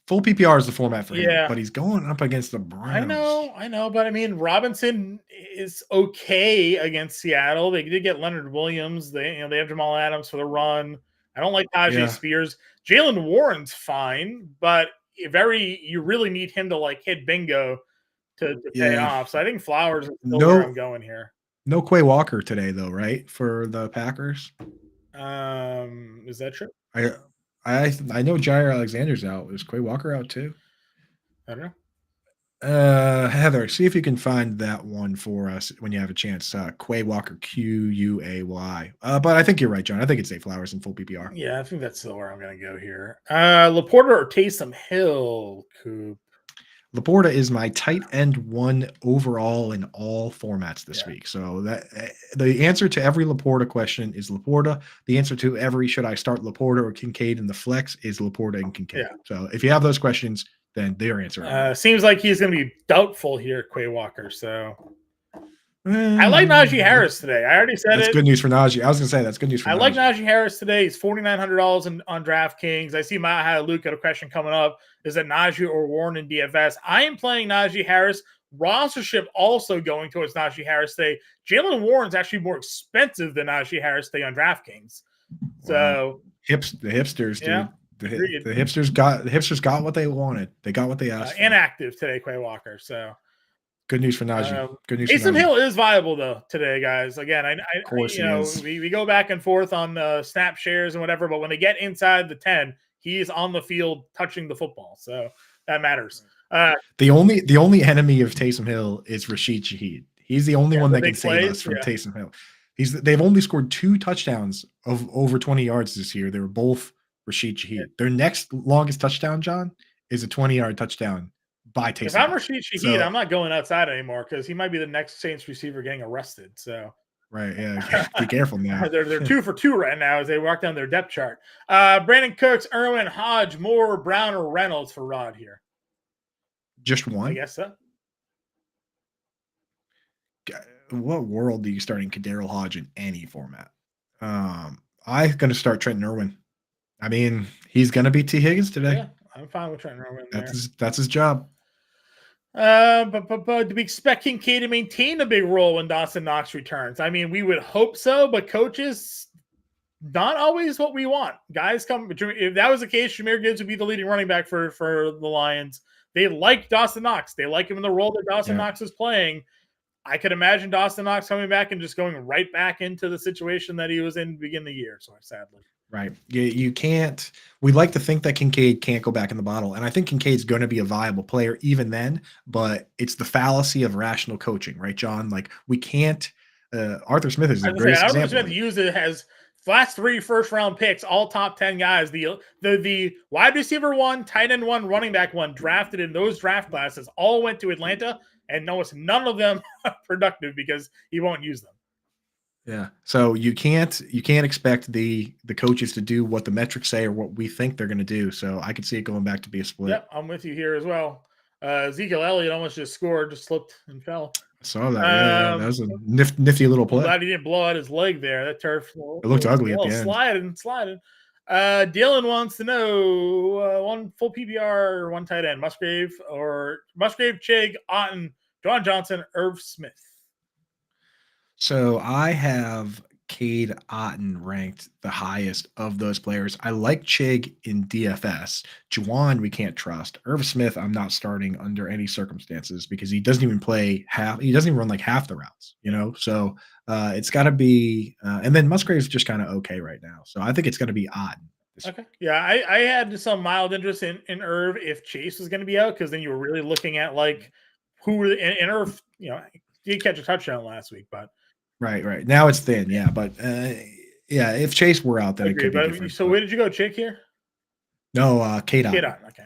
Full PPR is the format for him, but he's going up against the Browns. I know, but I mean, Robinson is okay against Seattle. They did get Leonard Williams. They have Jamal Adams for the run. I don't like Tajay Spears. Jalen Warren's fine, but you really need him to like hit bingo to pay off. So I think Flowers is still where I'm going here. No Quay Walker today, though, right? For the Packers. Is that true? I know Jair Alexander's out. Is Quay Walker out too? I don't know. Heather, see if you can find that one for us when you have a chance. Quay Walker, Quay. But I think you're right, John. I think it's Zay Flowers in full PPR. Yeah, I think that's still where I'm going to go here. Laporta or Taysom Hill, Coop? Laporta is my tight end 1 overall in all formats this week. So that the answer to every Laporta question is Laporta. The answer to every should I start Laporta or Kincaid in the flex is Laporta and Kincaid. Yeah. So if you have those questions, then their answer. Seems like he's going to be doubtful here, Quay Walker. So I like Najee Harris today. I already said that's good news for Najee. I was going to say that's good news for Najee. I like Najee Harris today. He's $4,900 on DraftKings. I see Matt had Luke got a question coming up. Is it Najee or Warren in DFS? I am playing Najee Harris. Rostership also going towards Najee Harris today. Jalen Warren's actually more expensive than Najee Harris today on DraftKings. So the hipsters, dude. The hipsters got what they wanted. They got what they asked for. Inactive today, Quay Walker. So good news for Najee. Good news. Taysom Hill is viable though today, guys. Again, of course we go back and forth on snap shares and whatever, but when they get inside the 10, he's on the field touching the football, so that matters. The only enemy of Taysom Hill is Rashid Shaheed. He's the only one that can save us from Taysom Hill. They've only scored 2 touchdowns of over 20 yards this year. They were both Rashid Shaheed. Yeah. Their next longest touchdown, John, is a 20-yard touchdown by Taysom. If I'm Rashid Shaheed, I'm not going outside anymore because he might be the next Saints receiver getting arrested. So. Right, yeah. Be careful now. They're 2 for 2 right now as they walk down their depth chart. Brandon Cooks, Irwin, Hodge, Moore, Brown, or Reynolds for Rod here. Just one? I guess so. What world do you start in Kadarius Hodge in any format? I'm going to start Trenton Irwin. I mean, he's going to beat T. Higgins today. Yeah, I'm fine with Trenton Irwin. That's his job. But do we expect Kincaid to maintain a big role when Dawson Knox returns? I mean, we would hope so, but coaches, not always what we want. Guys come. If that was the case, Jahmyr Gibbs would be the leading running back for the Lions. They like Dawson Knox. They like him in the role that Dawson Knox is playing. I could imagine Dawson Knox coming back and just going right back into the situation that he was in the beginning of the year. So sadly. Right. You can't – we like to think that Kincaid can't go back in the bottle, and I think Kincaid's going to be a viable player even then, but it's the fallacy of rational coaching, right, John? Like, we can't Arthur Smith is a great example. Arthur Smith used it as last 3 first-round picks, all top 10 guys. The wide receiver 1, tight end 1, running back 1 drafted in those draft classes all went to Atlanta, and notice none of them are productive because he won't use them. Yeah. So you can't expect the coaches to do what the metrics say or what we think they're going to do. So I could see it going back to be a split. Yep, I'm with you here as well. Ezekiel Elliott almost just scored, just slipped and fell. I saw that. Yeah, that was a nifty little I'm play. glad he didn't blow out his leg there. That turf It looked ugly at the end. Sliding. Dylan wants to know one full PPR, one tight end, Musgrave, Chig, Otten, John Johnson, Irv Smith. So I have Cade Otten ranked the highest of those players. I like Chig in DFS. Juwan, we can't trust. Irv Smith, I'm not starting under any circumstances because he doesn't even play half. He doesn't even run like half the routes, So it's got to be. And then Musgrave's just kind of okay right now. So I think it's going to be Otten. Okay. Yeah, I had some mild interest in Irv if Chase was going to be out because then you were really looking at like who were and Irv, did catch a touchdown last week, but. Right. Now it's thin, yeah. But yeah, if Chase were out, then it could be different. So where did you go, Chick here? No, Cade Otten. Okay.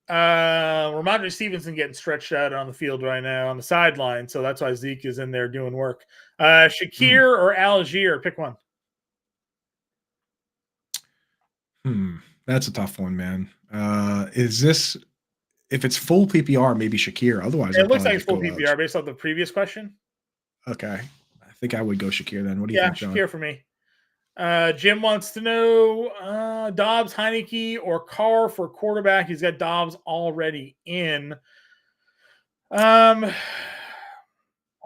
Ramondre Stevenson getting stretched out on the field right now on the sideline, so that's why Zeke is in there doing work. Shakir or Algier, pick one. That's a tough one, man. Is this if it's full PPR, maybe Shakir? Otherwise, it looks like it's full PPR based on the previous question. Okay. I think I would go Shakir then. What do you think, John? Yeah, Shakir for me. Jim wants to know Dobbs, Heineke, or Carr for quarterback. He's got Dobbs already in. I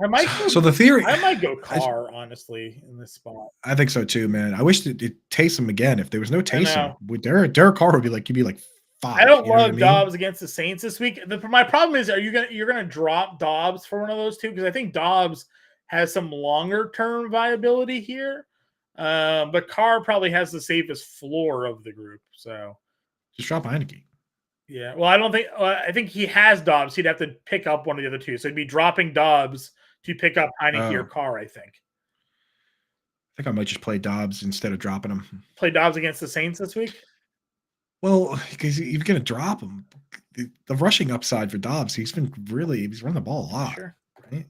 might go Carr, honestly, in this spot. I think so too, man. I wish it Taysom again. If there was no Taysom, Derek Carr would be like 5. I don't love Dobbs against the Saints this week. My problem is, you're gonna drop Dobbs for one of those two? Because I think Dobbs has some longer term viability here, but Carr probably has the safest floor of the group. So just drop Heineke. Yeah, well, I don't think. I think he has Dobbs. He'd have to pick up one of the other two, so he'd be dropping Dobbs to pick up Heineke or Carr. I think I might just play Dobbs instead of dropping him. Play Dobbs against the Saints this week. Well, because you're going to drop him. The rushing upside for Dobbs, he's running the ball a lot. Sure. Right?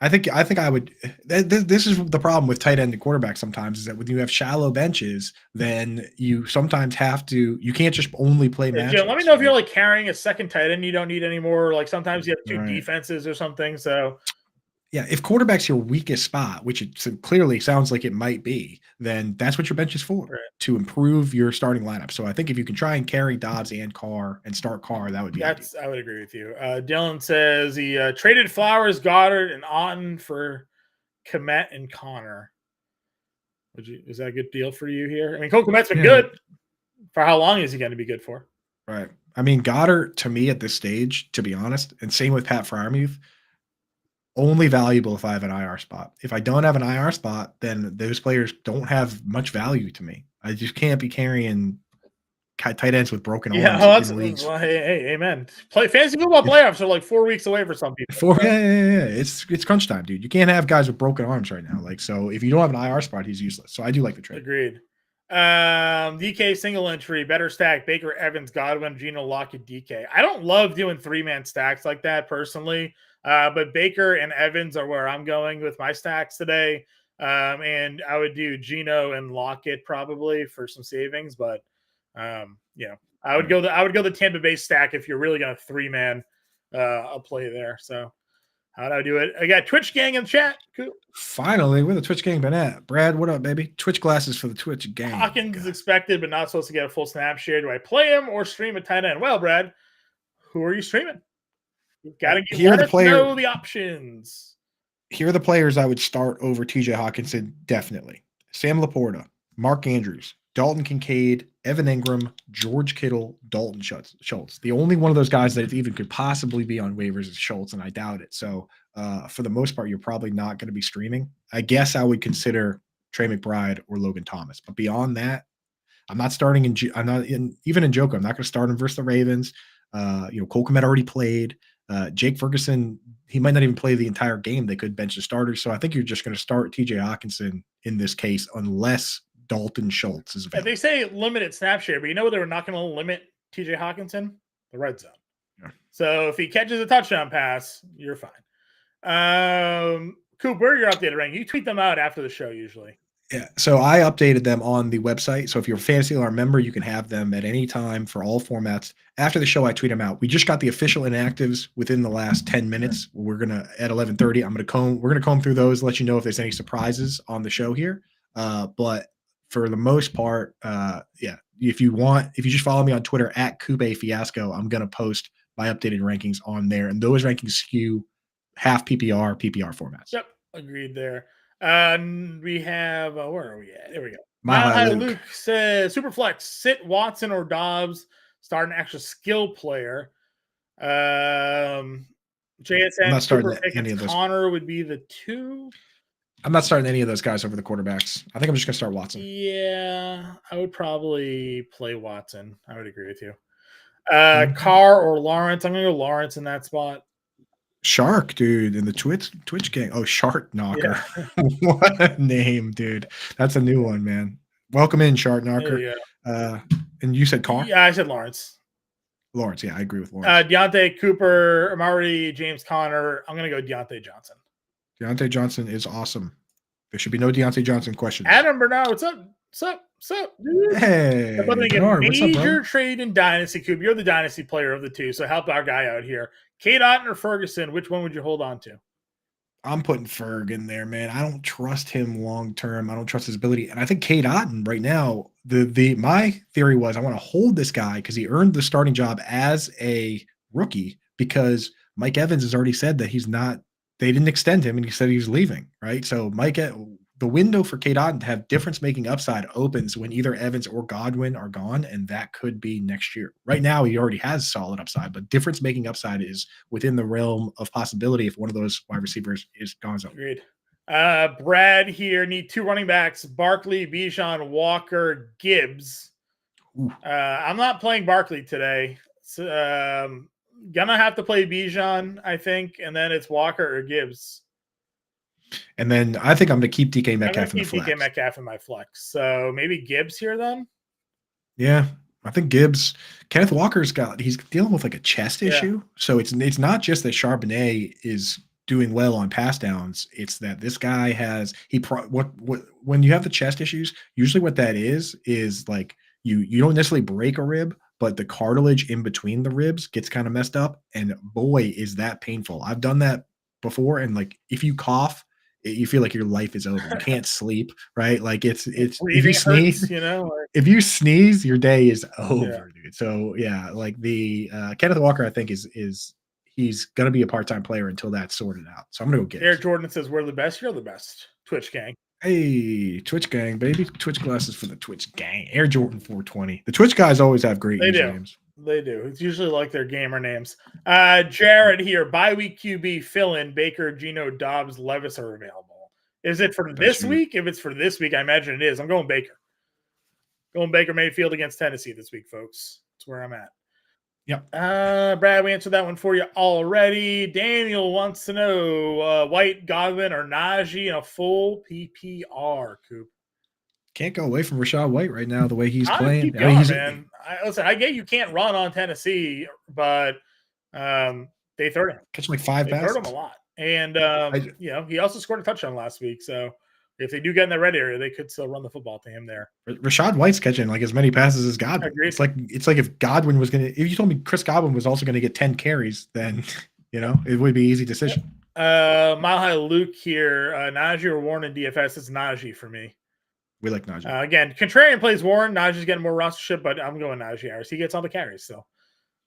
I think I would. This is the problem with tight end and quarterback sometimes is that when you have shallow benches, then you sometimes have to. You can't just only play matchups. Jim, let me know if you're like carrying a second tight end. You don't need any more. Like sometimes you have two defenses or something. So. Yeah, if quarterback's your weakest spot, which it clearly sounds like it might be, then that's what your bench is for, to improve your starting lineup. So I think if you can try and carry Dobbs and Carr and start Carr, that would be ideal. I would agree with you. Dylan says he traded Flowers, Goddard, and Otten for Kmet and Connor. Is that a good deal for you here? I mean, Cole Kmet's been good. For how long is he going to be good for? Right. I mean, Goddard, to me at this stage, to be honest, and same with Pat Freiermuth, only valuable if I have an IR spot. If I don't have an IR spot, then those players don't have much value to me. I just can't be carrying tight ends with broken arms in leagues. Well, hey, amen. Fantasy football playoffs are like 4 weeks away for some people. Yeah. It's crunch time, dude. You can't have guys with broken arms right now. Like, so if you don't have an IR spot, he's useless. So I do like the trade. Agreed. DK single entry, better stack, Baker, Evans, Godwin, Geno, Lockett, DK. I don't love doing 3-man stacks like that personally. But Baker and Evans are where I'm going with my stacks today. And I would do Geno and Lockett probably for some savings, but I would go the Tampa Bay stack if you're really going to 3-man a play there. So how do I do it? I got Twitch gang in the chat. Cool. Finally, where the Twitch gang been at? Brad, what up, baby? Twitch glasses for the Twitch gang. Hawkins is expected, but not supposed to get a full snap share. Do I play him or stream a tight end? Well, Brad, who are you streaming? You've got to know the options. Here are the players I would start over TJ Hawkinson, definitely. Sam Laporta, Mark Andrews, Dalton Kincaid, Evan Ingram, George Kittle, Dalton Schultz. The only one of those guys that even could possibly be on waivers is Schultz, and I doubt it. So for the most part, you're probably not going to be streaming. I guess I would consider Trey McBride or Logan Thomas. But beyond that, I'm not starting even in Joker. I'm not going to start him versus the Ravens. Cole Kmet already played. Jake Ferguson, he might not even play the entire game. They could bench the starters. So I think you're just going to start TJ Hawkinson in this case, unless Dalton Schultz is available. They say limited snap share, but you know they were not going to limit TJ Hawkinson? The red zone. Yeah. So if he catches a touchdown pass, you're fine. Coop, where are your updated rank? You tweet them out after the show usually. Yeah, so I updated them on the website. So if you're a Fantasy Alarm member, you can have them at any time for all formats. After the show, I tweet them out. We just got the official inactives within the last 10 minutes. We're gonna at 11:30. We're gonna comb through those, let you know if there's any surprises on the show here. But for the most part, yeah. If you just follow me on Twitter at Coupe Fiasco, I'm gonna post my updated rankings on there, and those rankings skew half PPR formats. Yep, agreed there. We have where are we at? There we go. My Luke says Superflex, sit Watson or Dobbs, start an extra skill player. JSN, I'm not starting any of those. Connor would be the 2. I'm not starting any of those guys over the quarterbacks. I think I'm just gonna start Watson. Yeah, I would probably play Watson. I would agree with you. Carr or Lawrence. I'm gonna go Lawrence in that spot. Shark, dude, in the Twitch gang. Oh, Shark Knocker. Yeah. What a name, dude. That's a new one, man. Welcome in, Shark Knocker. And you said Carr? Yeah, I said Lawrence. Lawrence, yeah, I agree with Lawrence. Deontay Cooper, Amari, James Conner. I'm gonna go Deontay Johnson. Deontay Johnson is awesome. There should be no Deontay Johnson questions. Adam Bernard, what's up? What's up, dude? Hey, Bernard, major trade in Dynasty, Coop. You're the Dynasty player of the two, so help our guy out here. Cade Otton or Ferguson, which one would you hold on to? I'm putting Ferg in there, man. I don't trust him long term. I don't trust his ability. And I think Cade Otton right now, my theory was I want to hold this guy because he earned the starting job as a rookie because Mike Evans has already said that they didn't extend him and he said he was leaving, right? So the window for Cade Otton to have difference-making upside opens when either Evans or Godwin are gone, and that could be next year. Right now, he already has solid upside, but difference-making upside is within the realm of possibility if one of those wide receivers is gone. Agreed. Brad here, need 2 running backs, Barkley, Bijan, Walker, Gibbs. I'm not playing Barkley today. So, gonna have to play Bijan, I think, and then it's Walker or Gibbs. And then I think I'm going to keep DK Metcalf in the flex. DK Metcalf in my flex. So maybe Gibbs here then? Yeah, I think Gibbs. Kenneth Walker's he's dealing with like a chest issue. So it's not just that Charbonnet is doing well on pass downs. It's that this guy when you have the chest issues, usually what that is like you don't necessarily break a rib, but the cartilage in between the ribs gets kind of messed up. And boy, is that painful. I've done that before. And like, if you cough, you feel like your life is over. You can't sleep, right? Like it's if you sneeze, if you sneeze, your day is over, dude. So yeah, like the Kenneth Walker, I think is he's gonna be a part-time player until that's sorted out. So I'm gonna go get Eric Jordan says we're the best. You're the best. Twitch gang. Hey, Twitch gang, baby. Twitch glasses for the Twitch gang. Air Jordan 420. The Twitch guys always have great usernames. They do. It's usually like their gamer names. Jared here. Bye-week QB fill-in. Baker, Geno, Dobbs, Levis are available. Is it for this week? If it's for this week, I imagine it is. I'm going Baker. Going Baker Mayfield against Tennessee this week, folks. That's where I'm at. Yep. Brad, we answered that one for you already. Daniel wants to know White, Godwin, or Najee in a full PPR, Coop. Can't go away from Rachaad White right now, the way he's playing. Man. Listen, I get you can't run on Tennessee, but they third him. Catch like 5 passes. They third him a lot. And, he also scored a touchdown last week. So if they do get in the red area, they could still run the football to him there. Rachaad White's catching like as many passes as Godwin. It's like if Godwin was if you told me Chris Godwin was also going to get 10 carries, then, it would be an easy decision. Mile High Luke here. Najee or Warren in DFS. It's Najee for me. We like Najee. Again, contrarian plays Warren. Najee's getting more rostership, but I'm going Najee Harris. He gets all the carries still.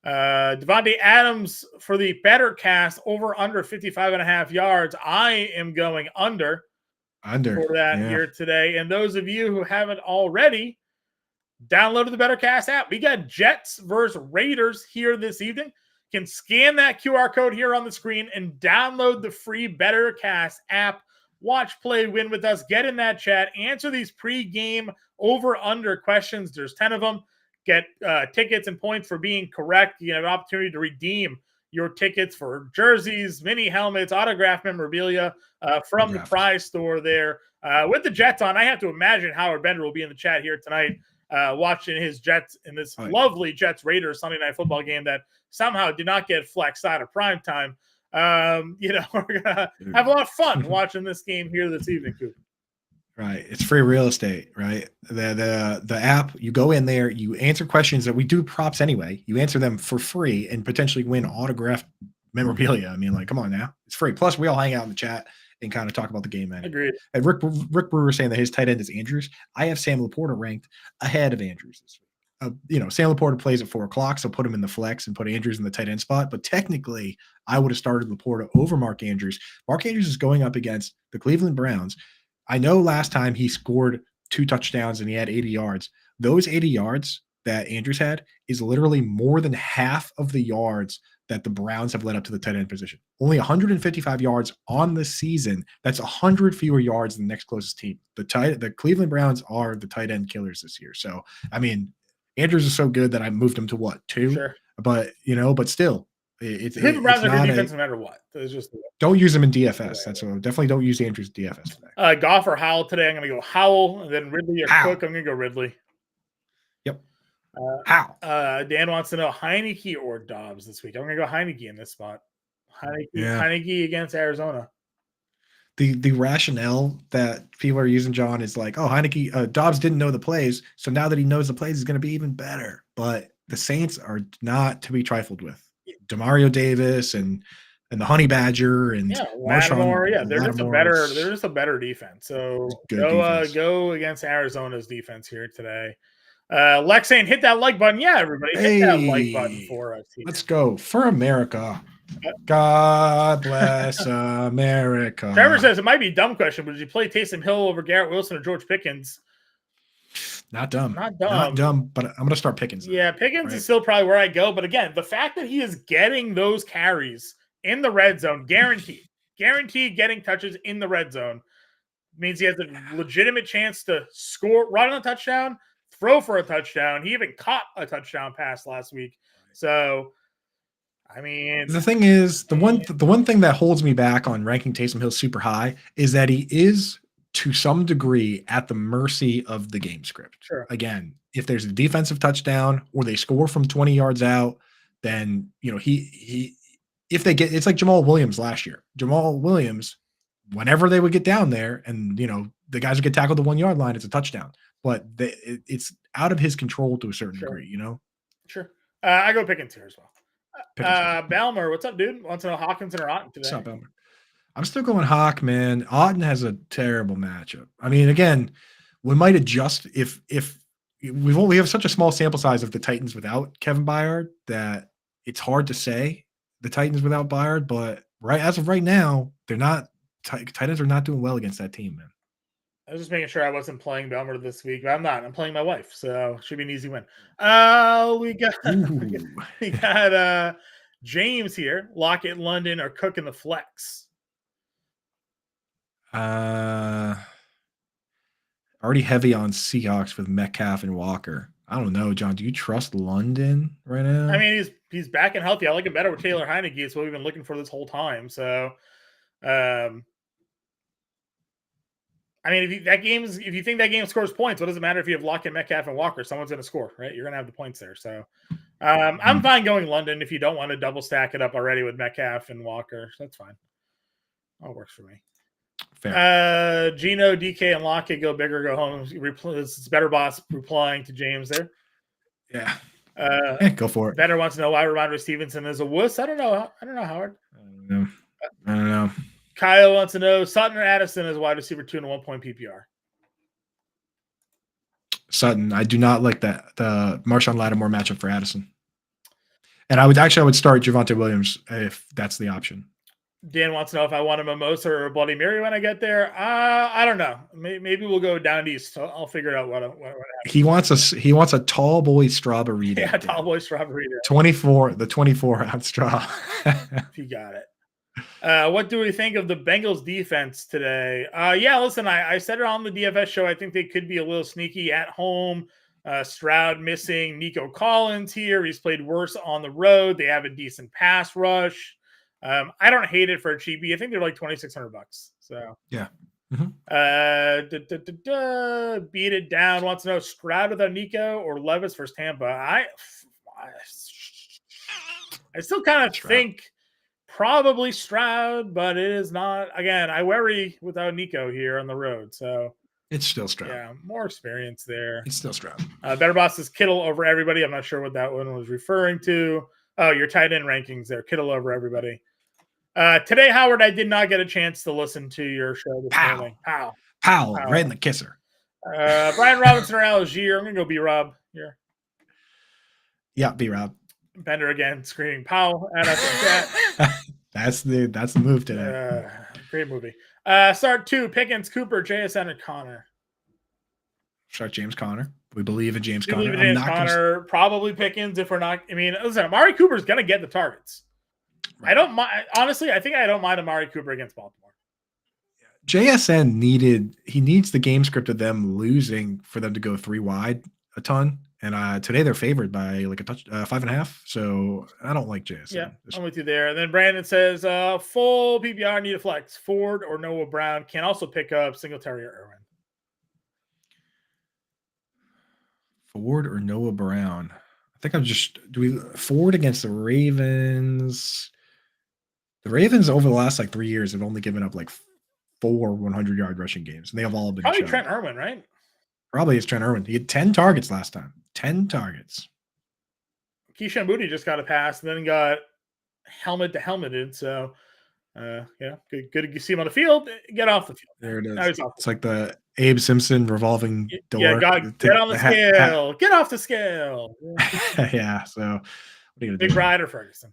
Devontae Adams for the better cast over under 55.5 yards. I am going under for that here today. And those of you who haven't already downloaded the Better Cast app, we got Jets versus Raiders here this evening. You can scan that QR code here on the screen and download the free Better Cast app. Watch, play, win with us. Get in that chat. Answer these pre-game over-under questions. There's 10 of them. Get tickets and points for being correct. You have an opportunity to redeem your tickets for jerseys, mini helmets, autographed memorabilia from the prize store there. With the Jets on, I have to imagine Howard Bender will be in the chat here tonight, watching his Jets in this lovely Jets Raiders Sunday Night Football game that somehow did not get flexed out of prime time. We're gonna have a lot of fun watching this game here this evening, Coop. Right. It's free real estate, right? The app, you go in there, you answer questions that we do props anyway. You answer them for free and potentially win autographed memorabilia. I mean, like, come on now. It's free. Plus, we all hang out in the chat and kind of talk about the game. Agreed. And Rick Brewer saying that his tight end is Andrews. I have Sam Laporta ranked ahead of Andrews this week. Sam Laporta plays at 4:00, so put him in the flex and put Andrews in the tight end spot. But technically, I would have started Laporta over Mark Andrews. Mark Andrews is going up against the Cleveland Browns. I know last time he scored 2 touchdowns and he had 80 yards. Those 80 yards that Andrews had is literally more than half of the yards that the Browns have led up to the tight end position. Only 155 yards on the season. That's 100 fewer yards than the next closest team. The Cleveland Browns are the tight end killers this year. So, I mean, Andrews is so good that I moved him to what, 2? Sure. But still. The Cleveland Browns are good defense no matter what. It's just don't use them in DFS. That's what definitely don't use Andrews DFS today. Goff or Howell today. I'm going to go Howell, and then Ridley or Cook. I'm going to go Ridley. Yep. Dan wants to know Heineke or Dobbs this week. I'm going to go Heineke in this spot. Heineke against Arizona. The rationale that people are using, John, is like, oh, Heineke, Dobbs didn't know the plays, so now that he knows the plays, he's going to be even better. But the Saints are not to be trifled with. Demario Davis and the Honey Badger and Lattimore. They're just a better defense. So go against Arizona's defense here today. Lex saying hit that like button. Yeah, everybody hit that like button for us here. Let's go for America. God bless America. Trevor says it might be a dumb question, but did you play Taysom Hill over Garrett Wilson or George Pickens? Not dumb, but I'm going to start Pickens. Yeah, Pickens is still probably where I go. But again, the fact that he is getting those carries in the red zone, guaranteed getting touches in the red zone, means he has a legitimate chance to score, run on a touchdown, throw for a touchdown. He even caught a touchdown pass last week. So, I mean, the thing is, the one thing that holds me back on ranking Taysom Hill super high is that he is, to some degree, at the mercy of the game script. Sure. Again, if there's a defensive touchdown or they score from 20 yards out, then if they get, it's like Jamal Williams last year. Jamal Williams, whenever they would get down there and the guys would get tackled the 1 yard line, it's a touchdown. But it's out of his control to a certain degree, Sure. I go Pickens here as well. Balmer, what's up, dude? Wants to know Hawkinson or Otten today? What's up, Balmer? I'm still going Hawk, man. Otten has a terrible matchup. I mean, again, we might adjust if we have such a small sample size of the Titans without Kevin Byard that it's hard to say the Titans without Byard. But as of right now, they're not. Titans are not doing well against that team, man. I was just making sure I wasn't playing Belmer this week, but I'm not. I'm playing my wife, so it should be an easy win. We got James here. Lockett, London, or Cook in the flex. Already heavy on Seahawks with Metcalf and Walker. I don't know, John. Do you trust London right now? I mean, he's back and healthy. I like him better with Taylor Heineke. It's what we've been looking for this whole time. So, I mean, if you think that game scores points, what does it matter if you have Lockett, Metcalf, and Walker? Someone's going to score, right? You're going to have the points there. So, I'm fine going London if you don't want to double stack it up already with Metcalf and Walker. That's fine. All works for me. Fair. Gino, DK, and Lockett go big or go home. It's Better Boss replying to James there. Yeah. Go for it. Better wants to know why Ramondre Stevenson is a wuss. I don't know, Howard. I don't know. Kyle wants to know Sutton or Addison is wide receiver 2 in a 1 point PPR. Sutton. I do not like the Marshawn Lattimore matchup for Addison. And I would start Javonte Williams if that's the option. Dan wants to know if I want a mimosa or a Bloody Mary when I get there. I don't know. Maybe we'll go down east. So I'll figure out what happens. He wants a tall boy strawberry. Yeah, tall boy strawberry. 24 ounce straw. If you got it. What do we think of the Bengals defense today? Listen, I said it on the DFS show. I think they could be a little sneaky at home. Stroud missing. Nico Collins here. He's played worse on the road. They have a decent pass rush. I don't hate it for a cheapie. I think they're like $2,600. So yeah, Beat it down. Wants to know Stroud without Nico or Levis versus Tampa. I still kind of think probably Stroud, but it is not. Again, I worry without Nico here on the road. So it's still Stroud. Yeah, more experience there. It's still Stroud. Better Boss is Kittle over everybody. I'm not sure what that one was referring to. Oh, your tight end rankings there. Kittle over everybody. Today, Howard, I did not get a chance to listen to your show this morning. Pow, right in the kisser. Brian Robinson or Algier. I'm going to go B-Rob here. Yeah, B-Rob. Bender again, screaming pow at us in chat. That's the move today. Great movie. Start 2, Pickens, Cooper, JSN, and Connor. Start James Conner. We believe in James Conner. We believe in James Conner. Probably Pickens if we're not. I mean, listen, Amari Cooper's going to get the targets. Right. I don't mind. Honestly, I think I don't mind Amari Cooper against Baltimore. JSN needs the game script of them losing for them to go 3 wide a ton. And today they're favored by like a touch 5.5. So I don't like JSN. Yeah, I'm with you there. And then Brandon says, full PPR need a flex. Ford or Noah Brown can also pick up Singletary or Irwin. Ford or Noah Brown. I think I'm just Ford against the Ravens. The Ravens over the last 3 years have only given up 4 100-yard rushing games, and they have all been probably Trent Irwin, right? Probably it's Trent Irwin. He had 10 targets last time. 10 targets. Keyshawn Booty just got a pass and then got helmet to helmeted. So, good to see him on the field. Get off the field. There it is. It's like the Abe Simpson revolving door. Yeah, get on the scale. Get off the scale. Yeah. So, what are you gonna do? McBride or Ferguson?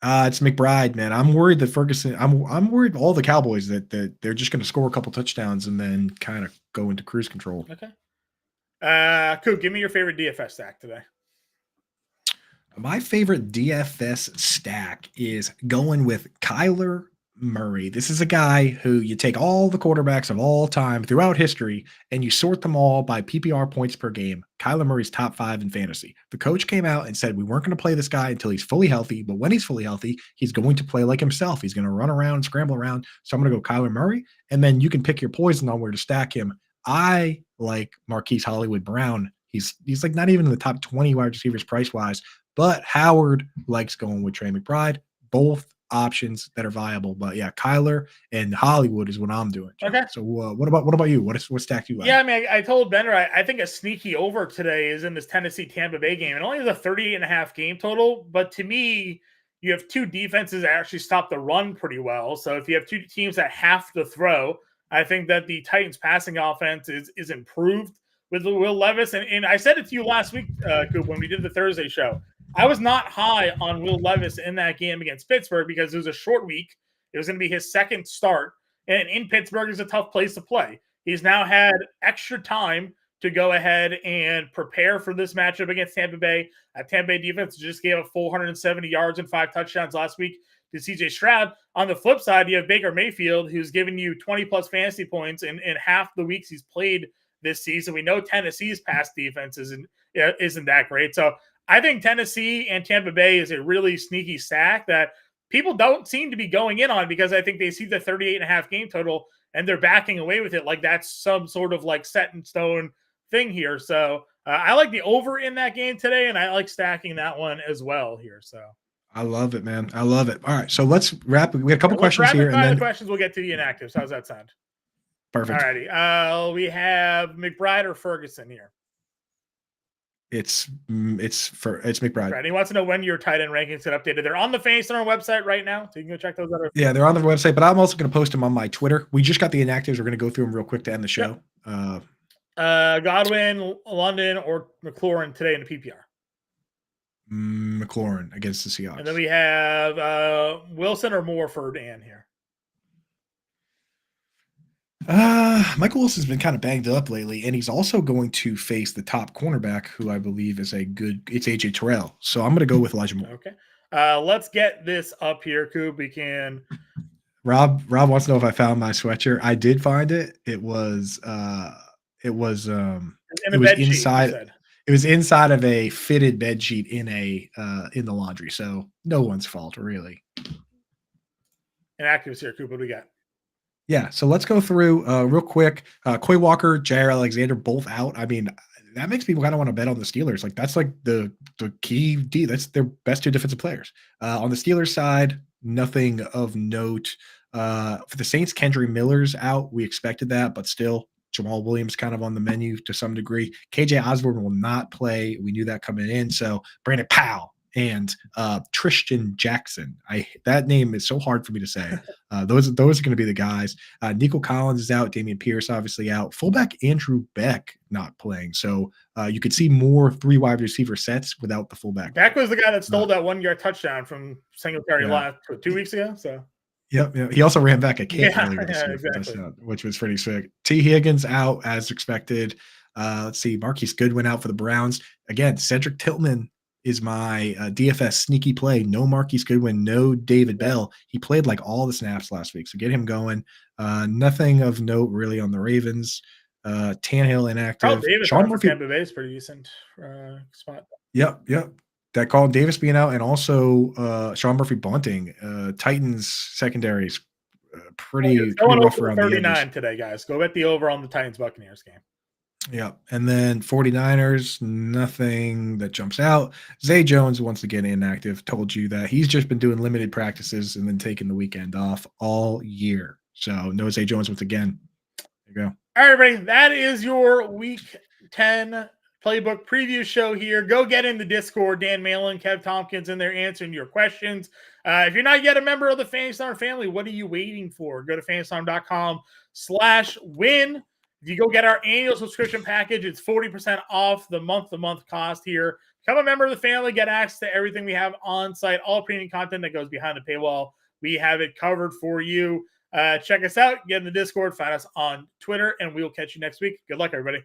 It's McBride, man. I'm worried that Ferguson. I'm worried all the Cowboys that they're just going to score a couple touchdowns and then kind of go into cruise control. Okay. Coop, give me your favorite DFS stack today. My favorite DFS stack is going with Kyler Murray. This is a guy who you take all the quarterbacks of all time throughout history and you sort them all by PPR points per game. Kyler Murray's top 5 in fantasy. The coach came out and said we weren't going to play this guy until he's fully healthy, but when he's fully healthy, he's going to play like himself. He's going to run around, scramble around. So I'm going to go Kyler Murray, and then you can pick your poison on where to stack him. I like Marquise Hollywood Brown. He's not even in the top 20 wide receivers price-wise, but Howard likes going with Trey McBride. Both options that are viable, but yeah, Kyler and Hollywood is what I'm doing. Okay. So what about you? What stack do you like? Yeah, I mean, I told Bender I think a sneaky over today is in this Tennessee Tampa Bay game. It only has a 38.5 game total, but to me, you have 2 defenses that actually stop the run pretty well. So if you have 2 teams that have to throw, I think that the Titans passing offense is improved with Will Levis. And I said it to you last week, Coop, when we did the Thursday show. I was not high on Will Levis in that game against Pittsburgh because it was a short week. It was going to be his second start. And in Pittsburgh is a tough place to play. He's now had extra time to go ahead and prepare for this matchup against Tampa Bay. Tampa Bay defense just gave up 470 yards and 5 touchdowns last week to CJ Stroud. On the flip side, you have Baker Mayfield, who's given you 20-plus fantasy points in half the weeks he's played this season. We know Tennessee's pass defense isn't that great. So I think Tennessee and Tampa Bay is a really sneaky stack that people don't seem to be going in on because I think they see the 38.5 game total and they're backing away with it like that's some sort of set in stone thing here. So I like the over in that game today, and I like stacking that one as well here. So I love it, man. I love it. All right, so let's wrap. We got a couple questions here, and then the questions we'll get to the inactives. How's that sound? Perfect. All righty. We have McBride or Ferguson here. It's McBride. Right. He wants to know when your tight end rankings get updated. They're on the Face on our website right now, so you can go check those out. Yeah, they're on the website, but I'm also going to post them on my Twitter. We just got the inactives. We're going to go through them real quick to end the show. Yep. Godwin, London, or McLaurin today in the PPR. McLaurin against the Seahawks. And then we have Wilson or Moore for Dan here. Michael Wilson's been kind of banged up lately, and he's also going to face the top cornerback, who I believe is it's AJ Terrell. So I'm going to go with Elijah Moore. Okay. Let's get this up here, Coop. We can. Rob wants to know if I found my sweatshirt. I did find it. It was inside. It was inside of a fitted bed sheet in the laundry. So no one's fault, really. Inactives here, Coop. What do we got? Yeah, so let's go through real quick. Quay Walker, Jair Alexander, both out. I mean, that makes people kind of want to bet on the Steelers. Like that's like the key D. That's their best two defensive players. On the Steelers side, nothing of note. For the Saints, Kendry Miller's out. We expected that, but still, Jamal Williams kind of on the menu to some degree. KJ Osborne will not play. We knew that coming in. So Brandon Powell and Tristan Jackson. That name is so hard for me to say. Those are going to be the guys. Nico Collins is out. Damian Pierce obviously out. Fullback Andrew Beck not playing. So you could see more 3 wide receiver sets without the fullback. Beck was the guy that stole that 1-yard touchdown from Singletary last 2 weeks ago. So. Yep. He also ran back a kick earlier this year, exactly. which was pretty sick. T. Higgins out as expected. Let's see. Marquise Goodwin out for the Browns. Again, Cedric Tillman is my DFS sneaky play. No Marquise Goodwin, no David Bell. He played like all the snaps last week, so get him going. Nothing of note really on the Ravens. Tannehill inactive. Carl Davis Sean Murphy Tampa Bay is pretty decent spot. Yep. That Colin Davis being out, and also Sean Murphy bunting. Titans secondaries pretty rough around 39 the edges. today, guys. Go bet the over on the Titans Buccaneers game. Yeah, and then 49ers, nothing that jumps out. Zay Jones once again inactive. Told you that he's just been doing limited practices and then taking the weekend off all year. So no Zay Jones once again. There you go. All right, everybody. That is your Week 10 Playbook preview show here. Go get in the Discord. Dan Malin, Kev Tompkins in there answering your questions. If you're not yet a member of the Fantasy Farm family, what are you waiting for? Go to fantasyfarm.com/win. If you go get our annual subscription package, it's 40% off the month-to-month cost here. Become a member of the family, get access to everything we have on site, all premium content that goes behind the paywall. We have it covered for you. Check us out, get in the Discord, find us on Twitter, and we'll catch you next week. Good luck, everybody.